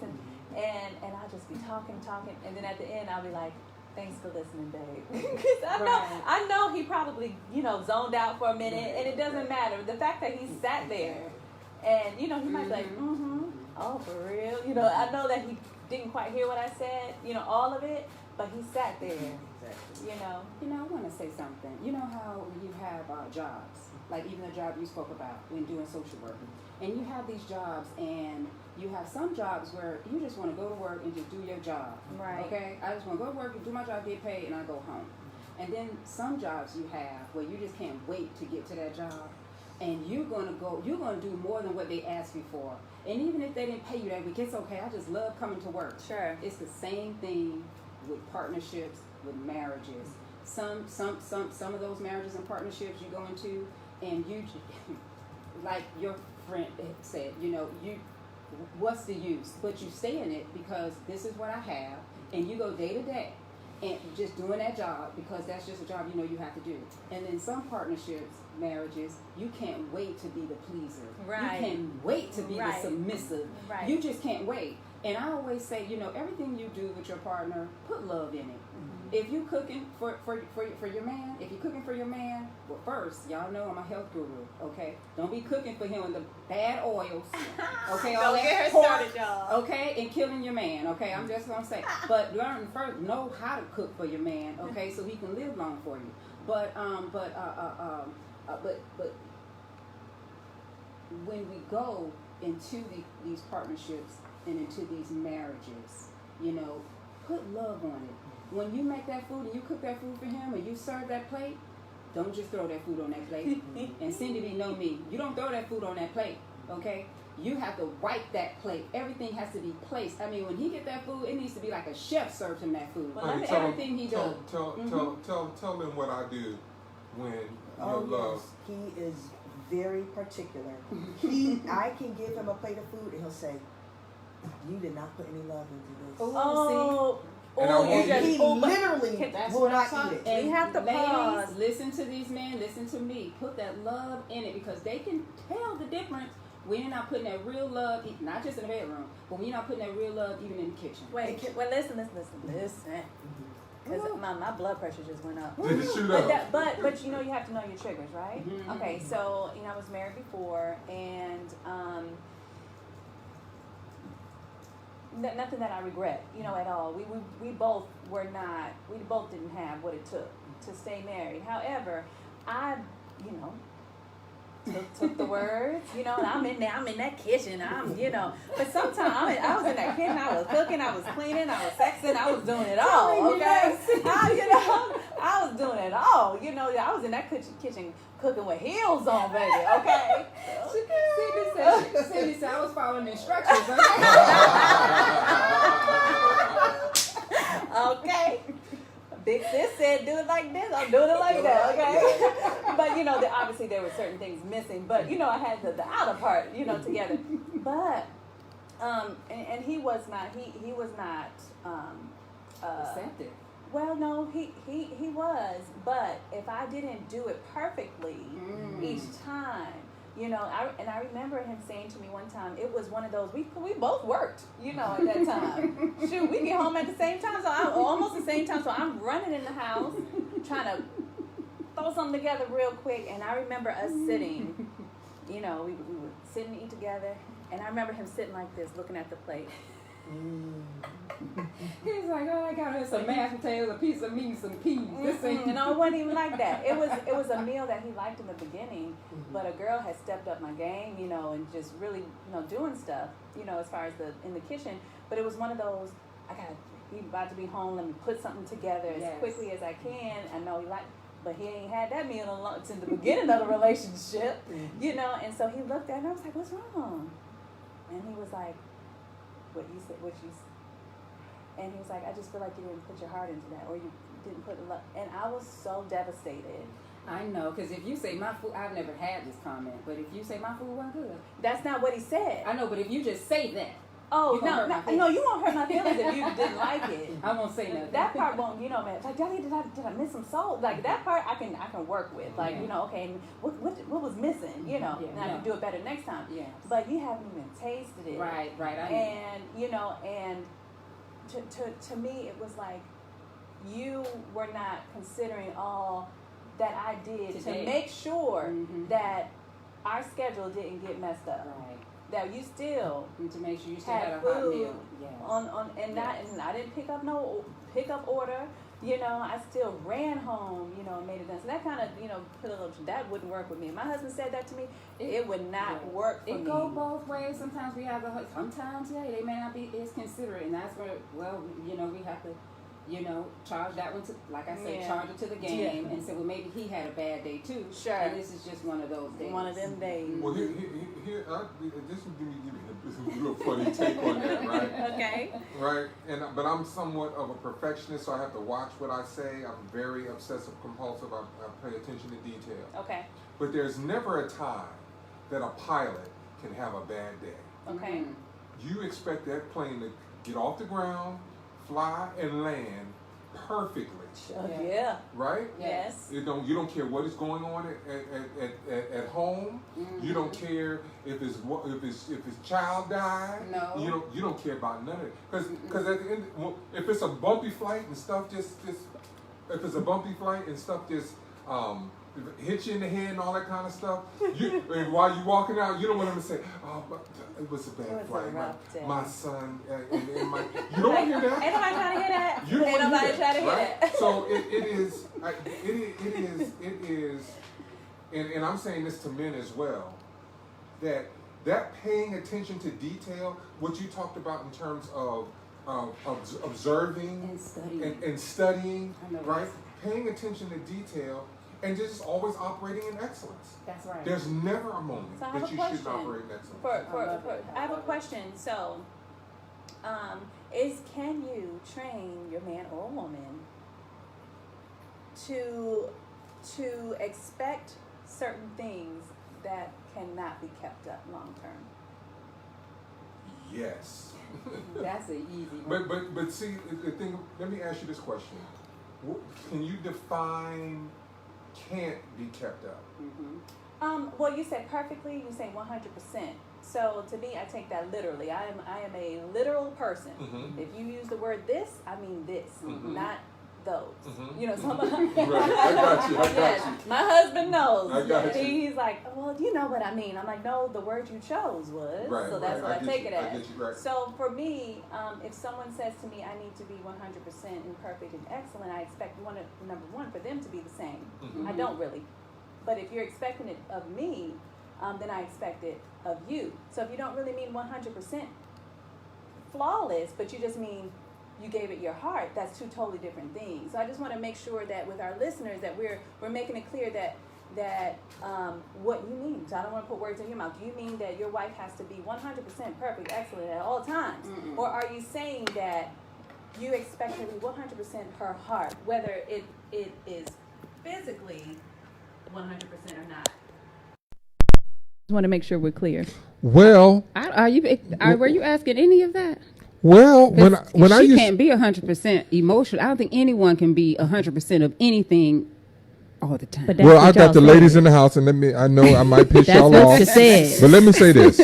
And I'll just be talking, and then at the end I'll be like, thanks for listening, babe. Because I know he probably, zoned out for a minute, and it doesn't matter. The fact that he sat there, and, he might be like, oh, for real? I know that he didn't quite hear what I said, all of it, but he sat there, I want to say something. You know how you have jobs, like even the job you spoke about when doing social work, and you have these jobs, and you have some jobs where you just want to go to work and just do your job. Right. Okay? I just want to go to work and do my job, get paid, and I go home. And then some jobs you have where you just can't wait to get to that job, and you're going to do more than what they ask you for. And even if they didn't pay you that week, it's okay. I just love coming to work. Sure. It's the same thing with partnerships, with marriages. Some of those marriages and partnerships you go into, and you, like your friend said, what's the use? But you stay in it because this is what I have, and you go day to day and just doing that job because that's just a job you have to do. And then some partnerships, marriages, you can't wait to be the pleaser. Right. You can't wait to be the submissive. Right. You just can't wait. And I always say, everything you do with your partner, put love in it. If you cooking for your man, well, first, y'all know I'm a health guru, okay? Don't be cooking for him with the bad oils, okay? All Don't that get her pork, started, y'all. okay? And killing your man, okay? I'm just gonna say, but learn first, know how to cook for your man, okay? So he can live long for you. But when we go into these partnerships and into these marriages, put love on it. When you make that food and you cook that food for him and you serve that plate, don't just throw that food on that plate. And Syndy know me. You don't throw that food on that plate, okay? You have to wipe that plate. Everything has to be placed. I mean, when he get that food, it needs to be like a chef served him that food. Well, everything he does. Tell them what I do when love. Yes. He is very particular. I can give him a plate of food and he'll say, you did not put any love into this. Oh, he literally will not eat it. And we have to pause. Ladies, listen to these men, listen to me. Put that love in it because they can tell the difference when you're not putting that real love, not just in the bedroom, but when you're not putting that real love even in the kitchen. Listen. Because my blood pressure just went up. Shoot up. But you have to know your triggers, right? Mm-hmm. Okay, so I was married before, and nothing that I regret, at all. We both didn't have what it took to stay married. However, I, took the words, and I'm in that kitchen, but sometimes I was in that kitchen, I was cooking, I was cleaning, I was sexing, I was doing it all, okay? I was doing it all, I was in that kitchen cooking with heels on, baby, okay? Syndy said I was following the instructions, okay? Big sis said, do it like this, I'm doing it like that, okay? But, obviously there were certain things missing, but, I had the outer part, together. But, and he was not, he was not, receptive. Well, no, he was, but if I didn't do it perfectly each time, I remember him saying to me one time, it was one of those, we both worked, at that time. Shoot, we get home at the same time, almost the same time, so I'm running in the house, trying to throw something together real quick, and I remember us sitting, we would sit and eat together, and I remember him sitting like this, looking at the plate. He's like, oh, I got her some mashed potatoes, a piece of meat, some peas. This ain't. No, it wasn't even like that. It was a meal that he liked in the beginning, but a girl had stepped up my game, and just really, doing stuff, as far as in the kitchen. But it was one of those, he about to be home. Let me put something together as quickly as I can. I know he liked, but he ain't had that meal since the beginning of the relationship, And so he looked at me. I was like, what's wrong? And he was like, and he was like, I just feel like you didn't put your heart into that, or you didn't put love. And I was so devastated. I know, because if you say my food, I've never had this comment, but if you say my food wasn't good, that's not what he said. I know, but if you just say that, Oh, You won't hurt my no, feelings. you won't hurt my feelings if you didn't like it. I won't say nothing. That part won't, man. Like, Daddy, did I miss some salt? Like that part, I can work with. Like, okay, what was missing? And I can do it better next time. Yeah. But you haven't even tasted it. Right. And to me, it was like you were not considering all that I did to make sure that our schedule didn't get messed up. Right. That you still to make sure you still had had a food hot meal. and I didn't pick up order. I still ran home, and made it done. So that kind of, put a little, that wouldn't work with me. My husband said that to me. It would not work for me. It go both ways. Sometimes we have sometimes, they may not be as considerate. And that's where, we have to, charge that one to, like I said, charge it to the game and say, well, maybe he had a bad day too. Sure. And this is just one of those days. One of them days. Well, here this would give me a real funny take on that, right? Okay. Right, but I'm somewhat of a perfectionist, so I have to watch what I say. I'm very obsessive compulsive. I pay attention to detail. Okay. But there's never a time that a pilot can have a bad day. Okay. You expect that plane to get off the ground, fly, and land perfectly. Yeah. Right? Yes. You don't care what is going on at home. Mm-hmm. You don't care if his child died. No. You don't care about none of it. Because at the end, if it's a bumpy flight and stuff just hit you in the head and all that kind of stuff. And while you're walking out, you don't want them to say, "Oh, but it was a bad flight. My son." And you don't want to hear that. Ain't nobody trying to hear that. You don't Ain't want nobody trying to hear right? that. So it is, and I'm saying this to men as well, that paying attention to detail, what you talked about in terms of observing and studying, right? Paying attention to detail and just always operating in excellence. That's right. There's never a moment So I that have you a question. shouldn't operate in excellence. I have a question. So, can you train your man or woman to expect certain things that cannot be kept up long term? Yes. That's an easy one. But see, the thing. Let me ask you this question: can you define can't be kept up? Well, you said perfectly. You say 100%. So to me, I take that literally. I am a literal person. If you use the word this, I mean this, not those. Somebody. Right. I got you. My husband knows. I got you. He's like, well, you know what I mean. I'm like, no, the word you chose was. Right, so that's what I take it as. I get you, right. So for me, if someone says to me, I need to be 100% and perfect and excellent, I expect number one for them to be the same. I don't really. But if you're expecting it of me, then I expect it of you. So if you don't really mean 100% flawless, but you just mean you gave it your heart, that's two totally different things. So I just want to make sure that with our listeners that we're making it clear that what you mean. So I don't want to put words in your mouth. Do you mean that your wife has to be 100% perfect, excellent at all times? Or are you saying that you expect her to be 100% her heart, whether it is physically 100% or not? Just want to make sure we're clear. Well, Were you asking any of that? Well, when she can't be 100% emotional. I don't think anyone can be 100% of anything all the time. Well, I got the ladies in the house, and I know I might piss y'all off, but let me say this: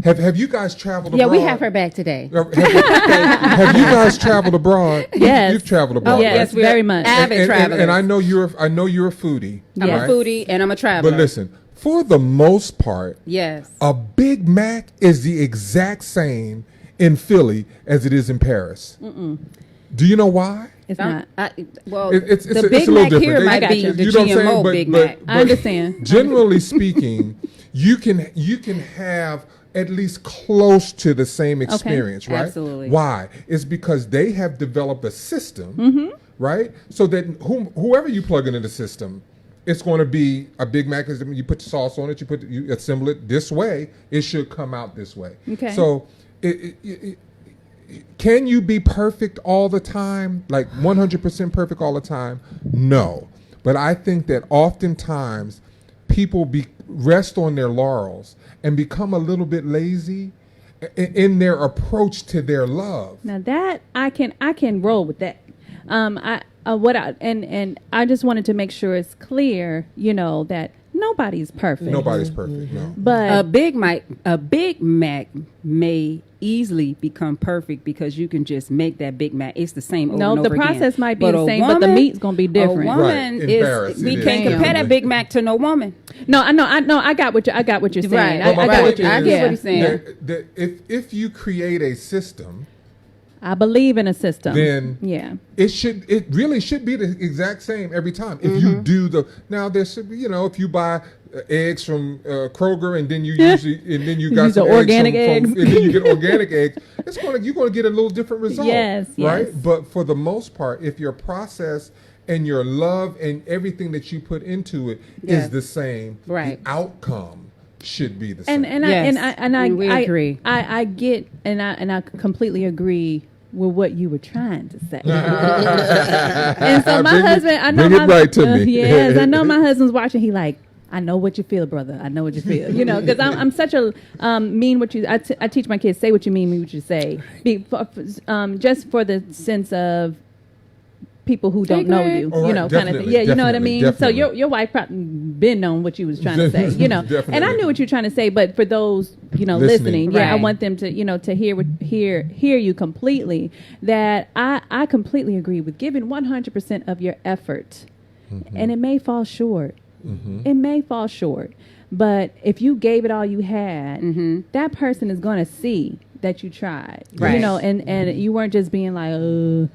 Have you guys traveled abroad? Yeah, we have her back today. Have you guys traveled abroad? Yes, you've traveled abroad. Oh, yes, right? very much. Avid travelers. And I know you're a foodie. I'm a foodie, and I'm a traveler. But listen. For the most part, yes, a Big Mac is the exact same in Philly as it is in Paris. Do you know why? It's not. It's the a Big little Mac different. here might be the GMO Big Mac. I understand. Generally speaking, you can have at least close to the same experience, right? Absolutely. Why? It's because they have developed a system, right? So that whoever you plug into the system, it's going to be a Big Mac. You put the sauce on it. You assemble it this way. It should come out this way. Okay. So, can you be perfect all the time? Like 100% perfect all the time? No. But I think that oftentimes people rest on their laurels and become a little bit lazy in their approach to their love. Now that I can roll with that. I just wanted to make sure it's clear, that nobody's perfect. Nobody's perfect, no. But a Big Mac may easily become perfect because you can just make that Big Mac. It's the same over and over the process again. might be the same, but the meat's gonna be different. A woman we can't compare that Big Mac to no woman. No, I know. I got what you're saying. Right. I got what you're I get what he's saying. If you create a system, I believe in a system. Then it really should be the exact same every time. If you do there should be, if you buy eggs from Kroger and then you got some organic eggs, and then you get organic eggs, you're going to get a little different result. Yes. Right. But for the most part, if your process and your love and everything that you put into it is the same, the outcome should be the same. I agree. I get and I completely agree with what you were trying to say. And so my husband, I know right to me. Yes, I know my husband's watching. He like, I know what you feel, brother. I know what you feel. Because I'm such a mean what you. I teach my kids, say what you mean what you say. Just for the sense of people who don't know you, kind of thing. Yeah, you know what I mean? Definitely. So your wife probably been knowing what you was trying to say, And I knew what you were trying to say, but for those, listening, I want them to, to hear you completely, that I completely agree with giving 100% of your effort. And it may fall short. It may fall short. But if you gave it all you had, that person is going to see that you tried, and you weren't just being like,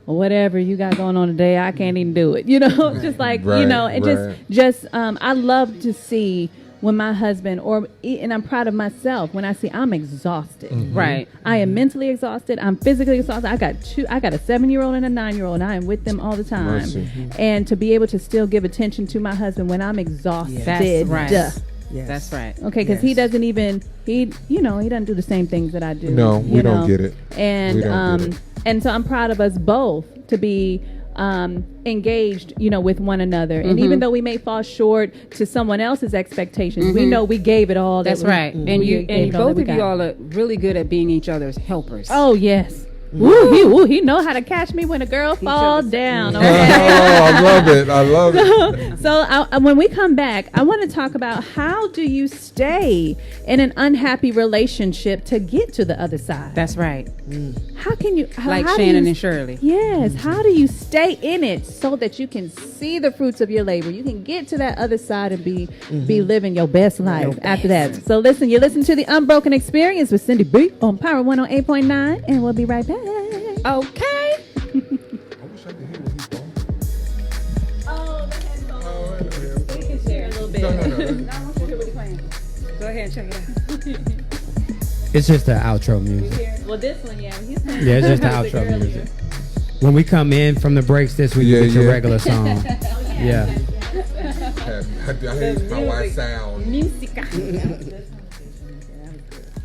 whatever you got going on today, I can't even do it. Just like, I love to see when my husband and I'm proud of myself when I see I'm exhausted. Right. I am mentally exhausted. I'm physically exhausted. I got a 7-year-old and a 9-year-old, and I am with them all the time. Mercy. And to be able to still give attention to my husband when I'm exhausted. That's right. Yes. That's right. Okay, because he doesn't even he doesn't do the same things that I do. No, we don't get it. And and so I'm proud of us both to be engaged, with one another. And even though we may fall short to someone else's expectations, we know we gave it all. That's right. And both of you all are really good at being each other's helpers. Oh yes. He know how to catch me when a girl falls down. Okay? I love it. I love it. So when we come back, I want to talk about how do you stay in an unhappy relationship to get to the other side. That's right. How can you... Like Shannon and Shirley. Yes. How do you stay in it so that you can see the fruits of your labor? You can get to that other side and be living your best life after that. So listen, you listen to the Unbroken Experience with Syndy B on Power 108.9, and we'll be right back. Okay. I wish I could hear what he's going. We can share a little bit. No. I want you to hear what he's playing. Go ahead and check it out. It's just the outro music. Well, this one, he's playing. Yeah, it's just the outro music. When we come in from the breaks this week, it's your regular song. Yeah. I hate how I sound. Musica.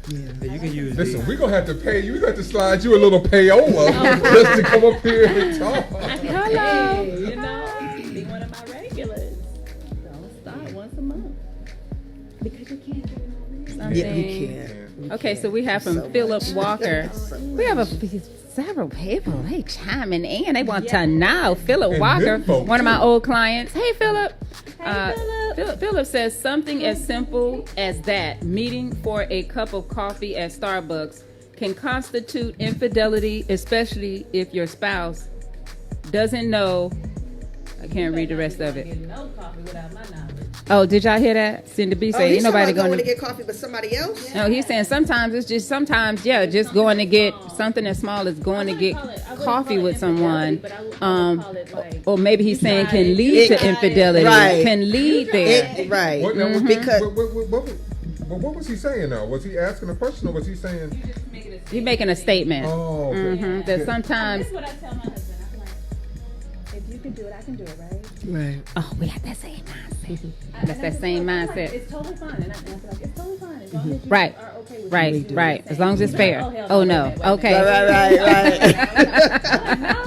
You can use. Listen, we're gonna have to pay you. We're gonna have to slide you a little payola just to come up here and talk. Hello. Be one of my regulars. Don't start once a month because you can't do it all this. Yeah, you can. Okay, so we have from Philip Walker. We have several people. They chiming in. They want to know. Philip And Walker, folks, one of my old clients. Hey, Philip. Philip says something as simple as that, meeting for a cup of coffee at Starbucks, can constitute infidelity, especially if your spouse doesn't know. I can't read the rest of it. No coffee without my knowledge. Oh, did y'all hear that? Syndy B say ain't nobody going to get coffee with somebody else. No, he's saying sometimes, just going to get something as small as going to get coffee with someone. Or maybe he's saying can lead to infidelity. Right. Can lead there. Right. Because what was he saying though? Was he asking a question or was he saying? He's making a statement. Oh, okay. That sometimes. That's what I tell my husband. I'm like, if you can do it, I can do it, right? Right. Oh, we got that same mindset. That's that same mindset. It's totally fine. And I feel like it's totally fine. As long as you Right. are okay with Right. As long as it's fair. Oh no. Okay. Right. No.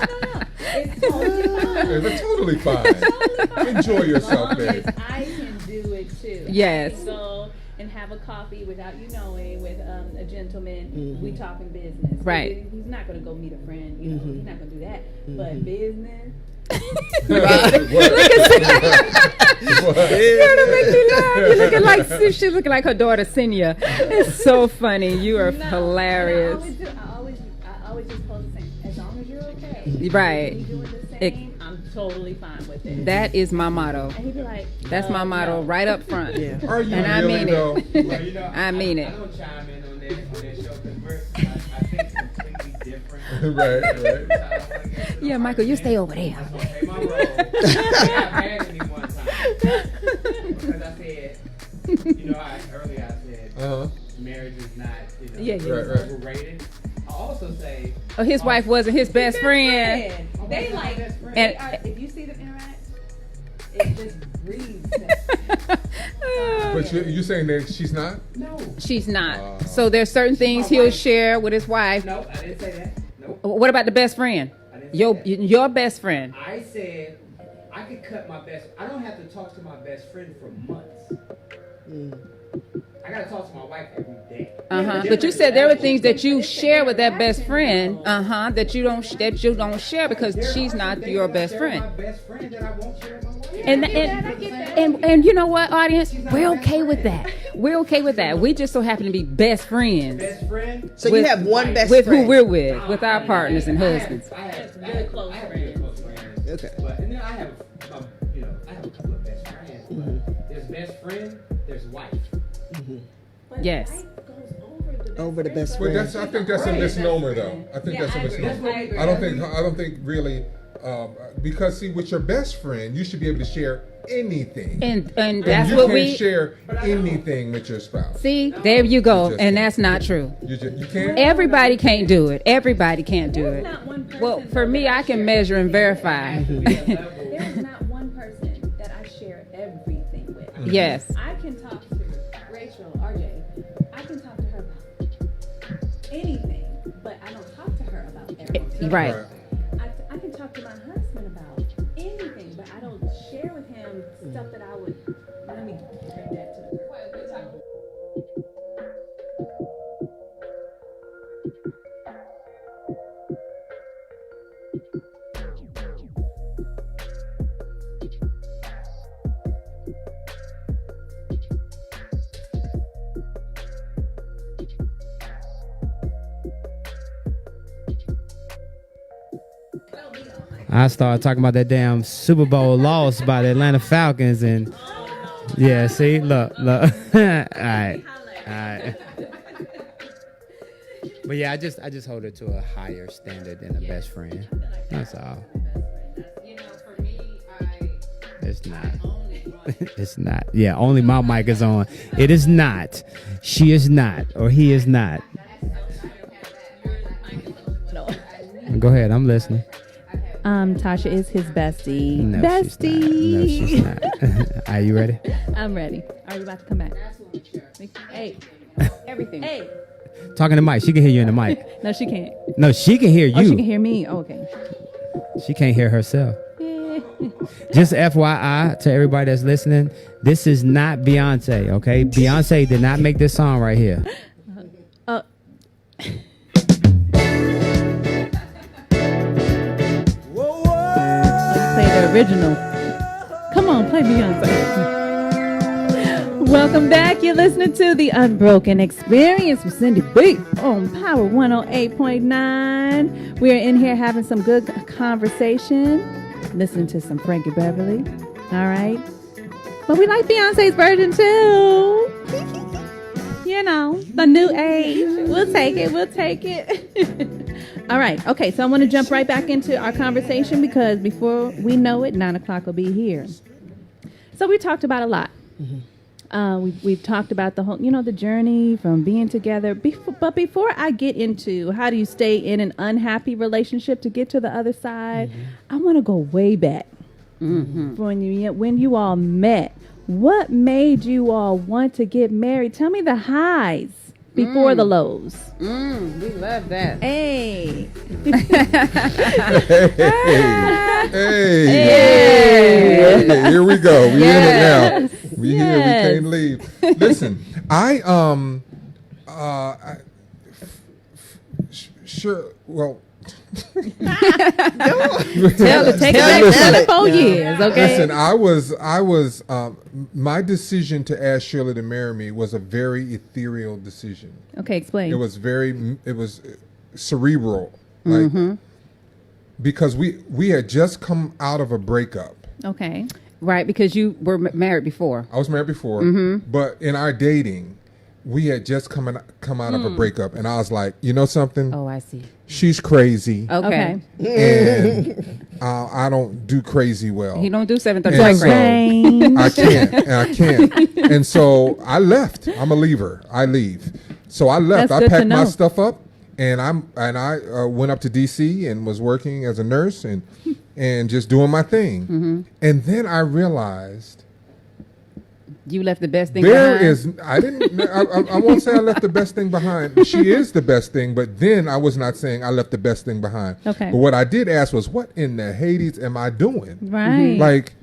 It's totally fine. It's totally fine. Enjoy yourself, babe. I can do it too. Yes. I can go and have a coffee without you knowing with a gentleman, we talking business. Right. He's not going to go meet a friend. You know, he's not going to do that. But business. Look at You're gonna make me laugh. You're looking like she's looking like her daughter Senya. It's so funny. You are hilarious. I always just post the same. As long as you're okay. Right. You doing the same, I'm totally fine with it. That is my motto. And he'd be like, that's my motto right up front. Yeah. Are you and I really, mean though? it. Well, you know, I mean it. I don't chime in on that show because I think completely different. Right. Yeah, Michael, you stay over there. I was gonna play my role. I got mad at me one time because I said, you know, earlier I said marriage is not, you know, overrated. I also say, his wife wasn't his best friend. They like, and if you see them interact, it just breathes. But you saying that she's not? No. She's not. So there's certain things he'll share with his wife. No, I didn't say that. Nope. What about the best friend? Your best friend. I said I could cut my best. I don't have to talk to my best friend for months. I gotta talk to my wife every day. But you said there were things that you share with that best friend. That you don't share because she's not your best friend. My best friend that I won't share with my wife. And you know what, audience? We're okay with that. We're okay with that. We just so happen to be best friends. Best friend. So you have one best with friend who we're with our partners and husbands. I have really close friends. Okay. But and then I have a couple of best friends. But there's best friend. There's wife. Yes. Over the best Well, friend. I think that's a misnomer, though. I think that's a misnomer. I don't think really, because see, with your best friend, you should be able to share anything. And that's what we share anything with your spouse. See, there you go, and that's not true. You can't. Everybody can't do it. Everybody can't do it. Well, for me, I can measure and verify. There is not one person that I share everything with. Yes. I can talk to Rachel, RJ. I can talk to her about anything, but I don't talk to her about everything. Right. I can talk to my husband about anything, but I don't share with him stuff that I would. Let me bring that to the. I started talking about that damn Super Bowl loss by the Atlanta Falcons, and yeah, see, look. All right. But yeah, I just hold it to a higher standard than a best friend. That's all. For me, It's not. It's not. Yeah, only my mic is on. It is not. She is not, or he is not. Go ahead, I'm listening. Tasha is his bestie. No, bestie. She's not. Are you ready? I'm ready. Are you about to come back? Hey. Everything. Hey. Talking to Mike. She can hear you in the mic. No, she can't. No, she can hear you. Oh, she can hear me. Oh, okay. She can't hear herself. Just FYI to everybody that's listening, this is not Beyonce, okay? Beyonce did not make this song right here. Play the original. Come on, play Beyonce. Welcome back. You're listening to the Unbroken Experience with Syndy B on Power 108.9. We're in here having some good conversation, listening to some Frankie Beverly. All right. But we like Beyonce's version too. You know, the new age. We'll take it. We'll take it. All right. Okay. So I want to jump right back into our conversation because before we know it, 9 o'clock will be here. So we talked about a lot. We've talked about the whole, the journey from being together. But before I get into how do you stay in an unhappy relationship to get to the other side, I want to go way back. When you all met. What made you all want to get married? Tell me the highs before the lows. We love that. Hey. Hey. Here we go. We in it now. We here. We can't leave. Listen, sure. Well. Tell it. Take it back 4 years. Okay. Listen, I was. My decision to ask Shirley to marry me was a very ethereal decision. Okay, explain. It was cerebral, like because we had just come out of a breakup. Okay. Right, because you were married before. I was married before, but in our dating, we had just come out of a breakup, and I was like, you know something? Oh, I see. She's crazy. Okay. And I don't do crazy well. He don't do 7:30. So I can't. And so I left. I'm a leaver. I leave. So I left. I packed my stuff up, and I went up to DC and was working as a nurse and just doing my thing. And then I realized you left the best thing behind. I won't say I left the best thing behind. She is the best thing, but then I was not saying I left the best thing behind. Okay. But what I did ask was, what in the Hades am I doing? Right. Like,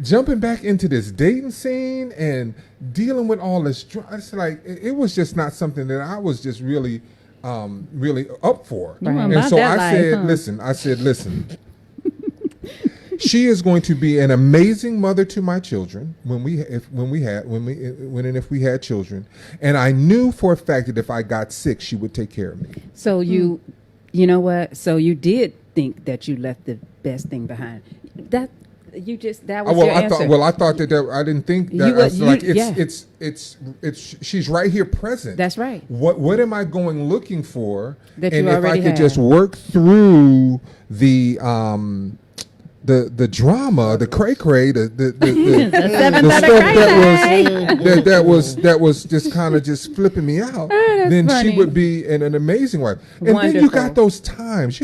jumping back into this dating scene and dealing with all this, it's like, it was just not something that I was just really up for. Right. And so I said, listen, she is going to be an amazing mother to my children when if we had children, and I knew for a fact that if I got sick, she would take care of me. So you know what? So you did think that you left the best thing behind. That was your answer. I thought that I didn't think that. She's right here present. That's right. What am I going looking for? That and you if I already could had. just work through the drama, the cray-cray, the stuff that was just kind of just flipping me out, then funny. she would be an amazing wife. And then you got those times.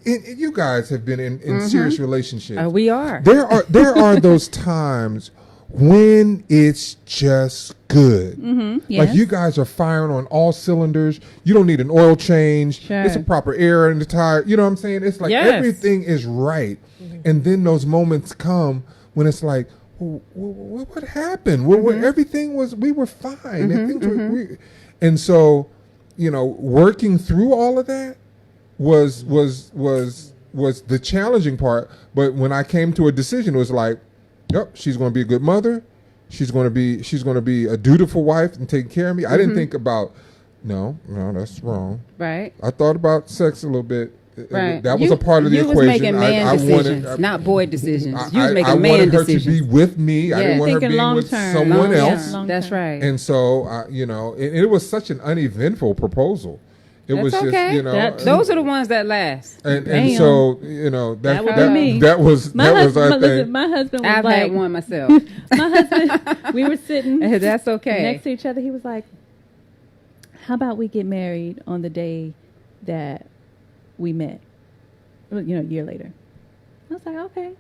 You guys have been in serious relationships. We are. There are those times when it's just good. Yes. Like you guys are firing on all cylinders. You don't need an oil change. Sure. It's a proper air in the tire. You know what I'm saying? It's like everything is right. And then those moments come when it's like, what happened? Everything we were fine. And, things and so, working through all of that was the challenging part. But when I came to a decision, it was like, yep, she's going to be a good mother. She's going to be a dutiful wife and take care of me. I didn't think about, no, that's wrong. Right. I thought about sex a little bit. Right. That was a part of the equation. You was making man decisions, not boy decisions. You was making I man wanted decisions. her to be with me. I didn't want her being with someone else. That's right. And so, it was such an uneventful proposal. That's was okay. just, those are the ones that last. And so, that was our thing. My husband was I've like, had one myself. My husband, we were sitting that's okay next to each other. He was like, how about we get married on the day that we met, a year later. I was like, okay.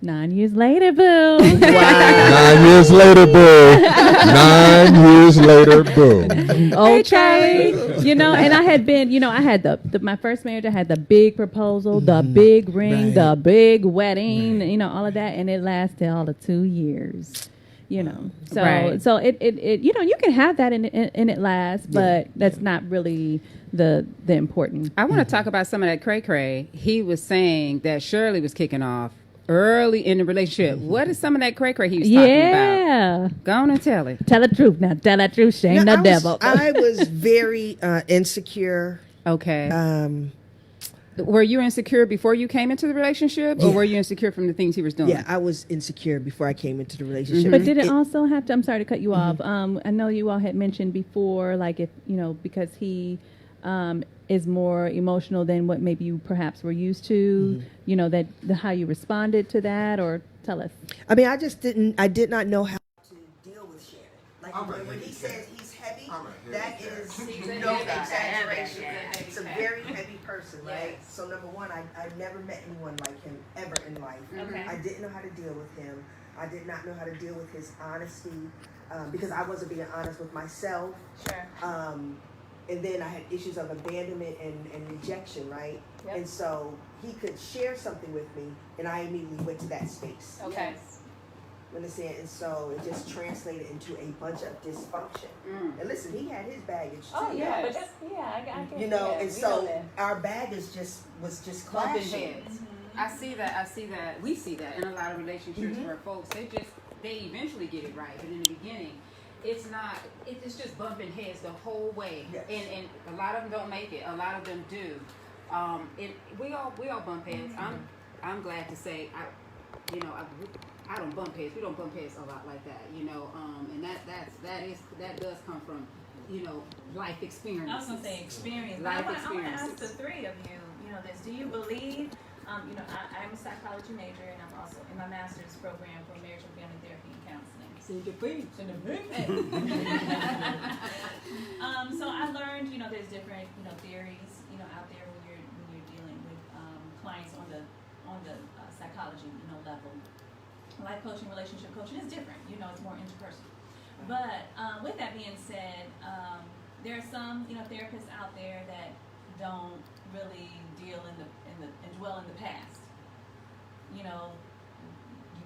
9 years later, boo. Wow. 9 years later, boo. 9 years later, boo. Oh, Charlie. And I had been, I had my first marriage, I had the big proposal, the big ring, the big wedding, all of that. And it lasted all of 2 years. So it you can have that and it lasts, but that's not really the important. I want to talk about some of that cray-cray. He was saying that Shirley was kicking off early in the relationship. What is some of that cray-cray he was talking about? Go on and tell it. Tell the truth now. Tell the truth. Shame the devil. I was very insecure. Okay. Were you insecure before you came into the relationship, or were you insecure from the things he was doing? Yeah, I was insecure before I came into the relationship. But did it also have to, I'm sorry to cut you off. I know you all had mentioned before, like if, because he is more emotional than what maybe you perhaps were used to, that how you responded to that, or tell us. I mean, I did not know how to deal with Shannon. Like when he says he's heavy, that is no exaggeration. It's a very heavy person, right? So number one, I've never met anyone like him ever in life. I didn't know how to deal with him. I did not know how to deal with his honesty because I wasn't being honest with myself. Sure. And then I had issues of abandonment and rejection, right? Yep. And so he could share something with me, and I immediately went to that space. Okay. Understand? And so it just translated into a bunch of dysfunction. And listen, he had his baggage too. Oh yeah, but just I get you know, yeah, and so our baggage was just bumping clashing. heads. I see that. We see that in a lot of relationships where folks they eventually get it right, but in the beginning, it's not. It's just bumping heads the whole way, and a lot of them don't make it. A lot of them do. We all bump heads. I'm glad to say I don't bump heads. We don't bump heads a lot like that, and that does come from, life experience. I was gonna say experience. Life I want to experiences. ask the three of you, this. Do you believe? I'm a psychology major, and I'm also in my master's program for marriage and family therapy and counseling. Syndy. So I learned, there's different, theories, out there when you're dealing with clients on the psychology, level. Life coaching, relationship coaching is different. It's more interpersonal. But with that being said, there are some, therapists out there that don't really deal and dwell in the past. You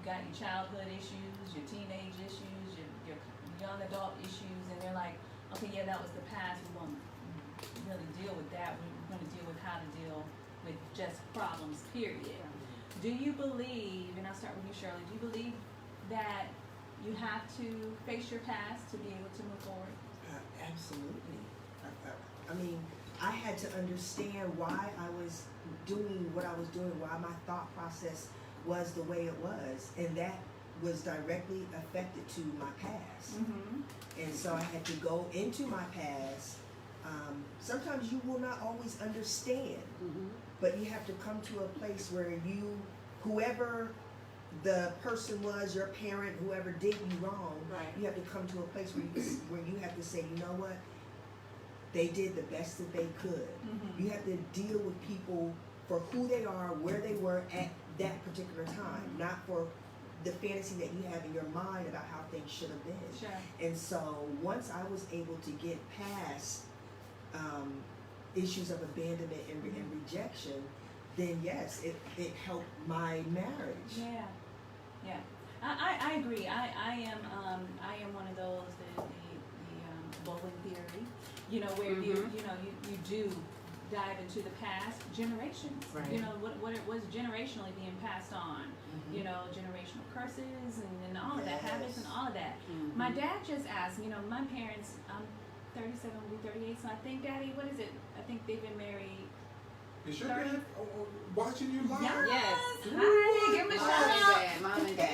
got your childhood issues, your teenage issues, your young adult issues, and they're like, okay, yeah, that was the past. We won't really deal with that. We're going to deal with how to deal with just problems, period. Do you believe, and I'll start with you, Shirley, do you believe that you have to face your past to be able to move forward? Absolutely. I mean, I had to understand why I was doing what I was doing, why my thought process was the way it was, and that was directly affected to my past. And so I had to go into my past. Sometimes you will not always understand, but you have to come to a place where whoever the person was, your parent, whoever did you wrong, you have to come to a place where you have to say, you know what, they did the best that they could. You have to deal with people for who they are, where they were at that particular time, not for the fantasy that you have in your mind about how things should have been. Sure. And so once I was able to get past issues of abandonment and rejection, then yes, it helped my marriage. Yeah. I agree. I am one of those the bowling theory, where you do dive into the past generations. Right. What it was generationally being passed on. Generational curses and all of that, habits and all of that. My dad just asked, my parents, I'm 37, will be 38, so I think, Daddy, what is it? I think they've been married. Is your dad watching you live? Yes. Hi, give him a shout out. Mom and Dad.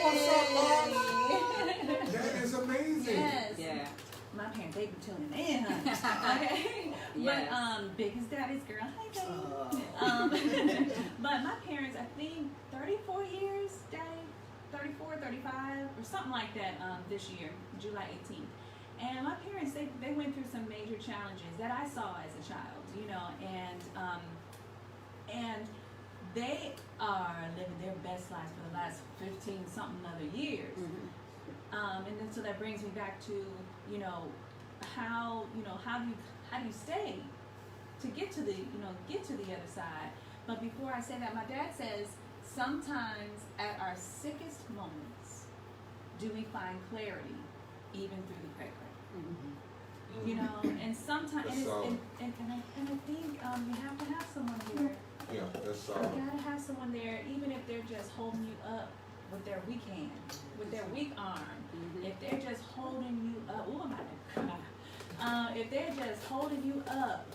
What's up, Mom? That is amazing. Yes. Yeah. My parents, they be tuning in, honey. Okay. Yes. But biggest daddy's girl. Hi, baby. But my parents, I think 34 years, Daddy, 34, 35, or something like that. This year, July 18th. And my parents, they went through some major challenges that I saw as a child, and they are living their best lives for the last 15-something other years. And then so that brings me back to, how do you stay to get to the other side? But before I say that, my dad says sometimes at our sickest moments do we find clarity even through the crack. And sometimes, and I think you have to have someone here. Yeah, that's You gotta have someone there, even if they're just holding you up with their weak hand, with their weak arm. If they're just holding you up, I'm about to cry. If they're just holding you up.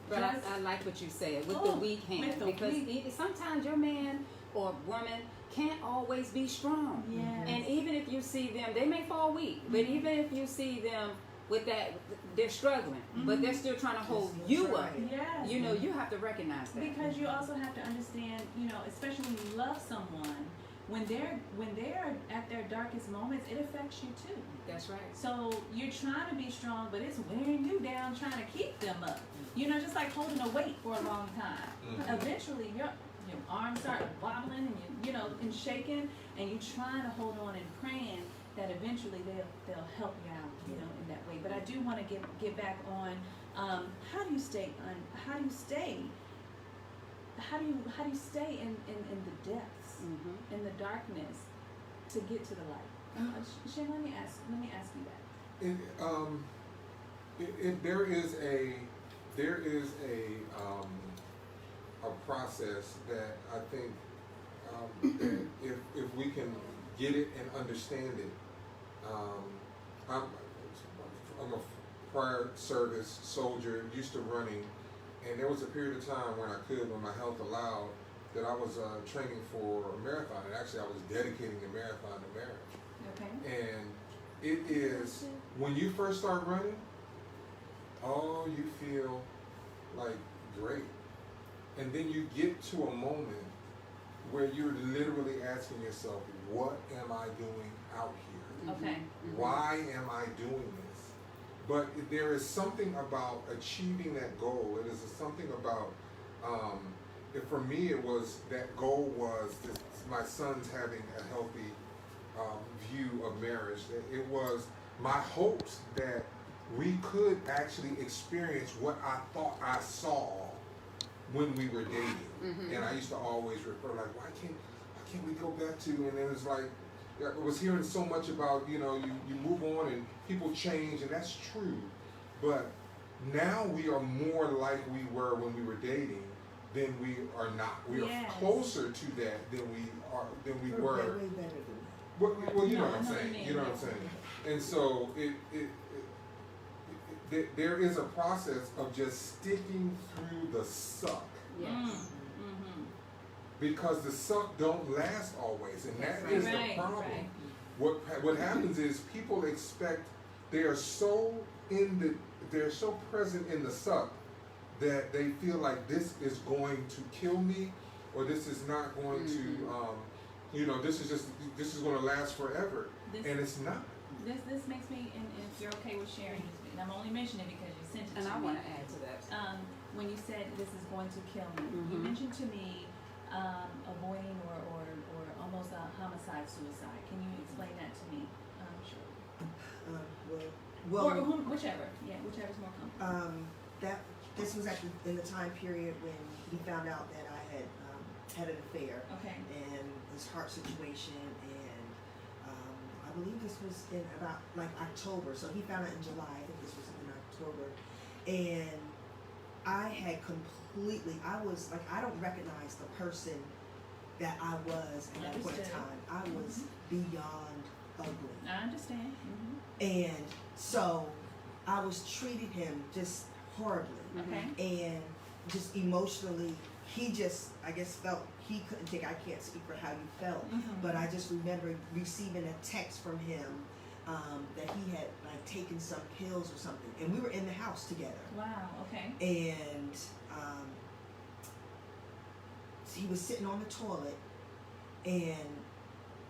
But I like what you said, with the weak hand, because sometimes your man or woman can't always be strong. Yes. And even if you see them, they may fall weak, but even if you see them with that, they're struggling, but they're still trying to hold you up. Yes. You have to recognize that. Because you also have to understand, especially when you love someone, when they're at their darkest moments, it affects you too. That's right. So you're trying to be strong, but it's wearing you down trying to keep them up. Just like holding a weight for a long time. Eventually, your arms start wobbling and and shaking, and you're trying to hold on and praying that eventually they'll help you out, in that way. But I do want to get back on how do you stay in the depths, in the darkness, to get to the light? Shannon, let me ask you that. There is a process that I think that if we can get it and understand it. I'm a prior service soldier, used to running, and there was a period of time when my health allowed, that I was training for a marathon, and actually I was dedicating the marathon to marriage. Okay. And it is, when you first start running, you feel like great. And then you get to a moment where you're literally asking yourself, what am I doing out here? Okay. Why am I doing this? But there is something about achieving that goal. It is something about, for me, it was, that goal was my son's having a healthy view of marriage. It was my hopes that we could actually experience what I thought I saw when we were dating. Mm-hmm. And I used to always refer, like, why can't we go back to, and it was like, I was hearing so much about, you move on and people change, and that's true. But now we are more like we were when we were dating than we are not. We are closer to that than we were. Way better than that. Well, you know what I'm saying. You know what I'm saying. And so there is a process of just sticking through the suck. Yes. Mm-hmm. Because the suck don't last always, and that is the problem. Right. What happens is people expect, they're so present in the suck that they feel like this is going to kill me, or this is not going to, this is going to last forever, and it's not. This makes me, and if you're okay with sharing this, and I'm only mentioning it because you sent it to me. And I want to add to that. When you said this is going to kill me, you mentioned to me avoiding or almost a homicide, suicide. Can you explain that to me, Shirley? Well, or whichever. Yeah, whichever's more comfortable. This was actually in the time period when he found out that I had an affair. Okay. And his heart situation, and I believe this was in about like October. So he found out in July. I think this was in October, and I had I was like, I don't recognize the person that I was at that point in time. I was beyond ugly. I understand. And so I was treating him just horribly. Okay. And just emotionally, he just, I guess, felt he couldn't take, I can't speak for how you felt, but I just remember receiving a text from him that he had like taken some pills or something, and we were in the house together. Wow. Okay. And he was sitting on the toilet, and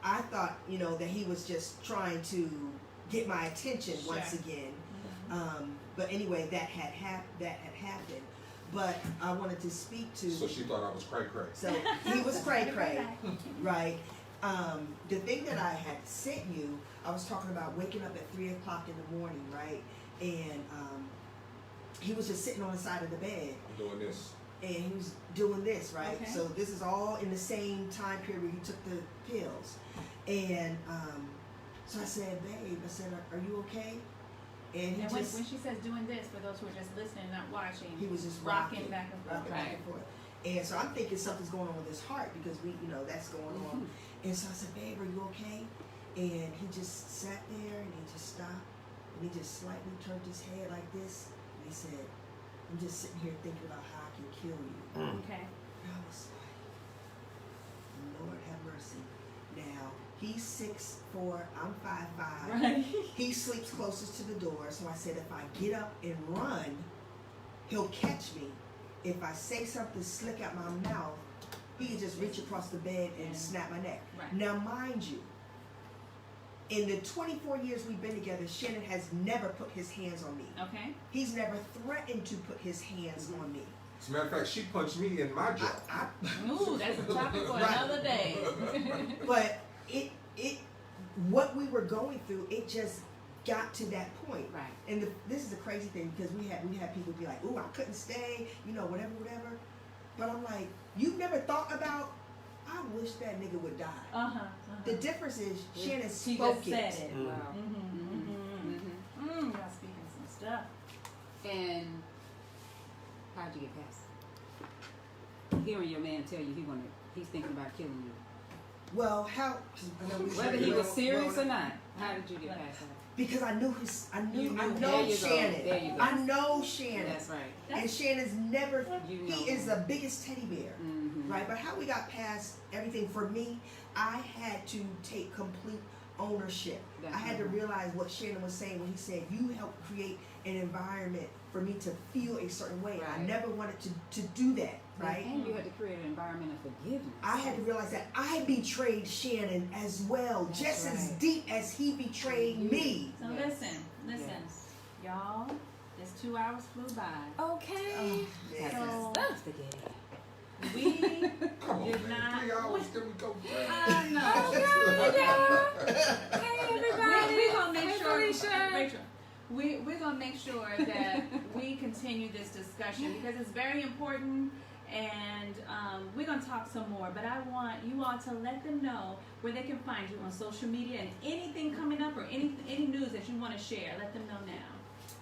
I thought, that he was just trying to get my attention once again. But anyway, that had happened. But I wanted to speak to. So she thought I was cray-cray. So he was cray-cray, right? The thing that I had sent you, I was talking about waking up at 3 o'clock in the morning, right? And he was just sitting on the side of the bed. I'm doing this. And he was doing this, right? Okay. So this is all in the same time period where he took the pills. And so I said, babe, are you okay? And he when she says doing this, for those who are just listening, not watching, he was just rocking back and forth. Back and forth. And so I'm thinking something's going on with his heart, because that's going on. And so I said, babe, are you okay? And he just sat there, and he just stopped, and he just slightly turned his head like this, and he said, I'm just sitting here thinking about how I can kill you. Okay. And I was like, Lord have mercy. Now, he's 6'4", I'm 5'5". Right. He sleeps closest to the door, so I said, if I get up and run, he'll catch me. If I say something slick out my mouth, he can just reach across the bed and snap my neck. Right. Now, mind you, in the 24 years we've been together, Shannon has never put his hands on me. Okay. He's never threatened to put his hands on me. As a matter of fact, she punched me in my jaw. Ooh, that's a topic for another day. But what we were going through, it just got to that point. Right. And this is the crazy thing, because we had people be like, "Ooh, I couldn't stay," whatever. But I'm like, you've never thought about I wish that nigga would die. The difference is Shannon she spoke just said it. it. Wow. Y'all speaking some stuff. And how'd you get past it? Hearing your man tell you he's thinking about killing you. Well, whether he was serious or not, how did you get past that? Because I know Shannon. There you go. I know Shannon. That's right. And Shannon's never. He is the biggest teddy bear, right? But how we got past everything for me, I had to take complete ownership. I had to realize what Shannon was saying when he said, "You helped create an environment for me to feel a certain way." Right. I never wanted to do that, right? And you had to create an environment of forgiveness. I had to realize that I betrayed Shannon as well, just as deep as he betrayed me. So listen, y'all. This 2 hours flew by. Okay. So Stuff to get at. we did not. 3 hours, then we go. I know. Hey everybody. We're gonna make sure. Rachel. We're gonna make sure that we continue this discussion because it's very important. And we're going to talk some more, but I want you all to let them know where they can find you on social media and anything coming up or any news that you want to share. Let them know now.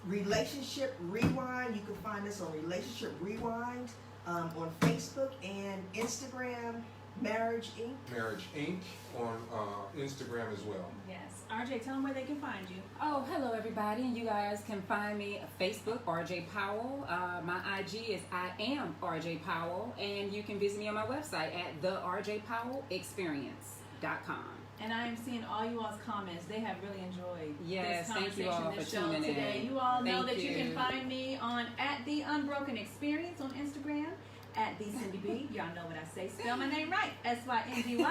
Relationship Rewind. You can find us on Relationship Rewind on Facebook and Instagram. Marriage Inc. Marriage Inc. on Instagram as well. Yes. RJ, tell them where they can find you. Oh, hello everybody. You guys can find me on Facebook, RJ Powell. My IG is I am RJ Powell. And you can visit me on my website at therjpowellexperience.com. And I am seeing all you all's comments. They have really enjoyed this conversation, thank you all this for show tuning today. in. You all know Thank that you can find me on at the Unbroken Experience on Instagram. At the Syndy B, y'all know what I say. Spell my name right, SYNDY.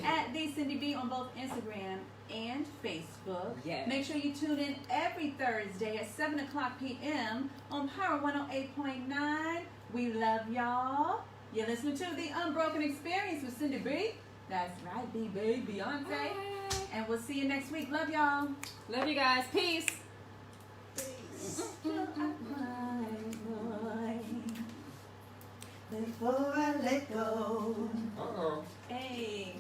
At the Syndy B on both Instagram and Facebook. Yes. Make sure you tune in every Thursday at 7:00 p.m. on Power 108.9. We love y'all. You're listening to the Unbroken Experience with Syndy B. That's right, Beyonce. And we'll see you next week. Love y'all. Love you guys. Peace. Before I let go. Uh-oh. Hey.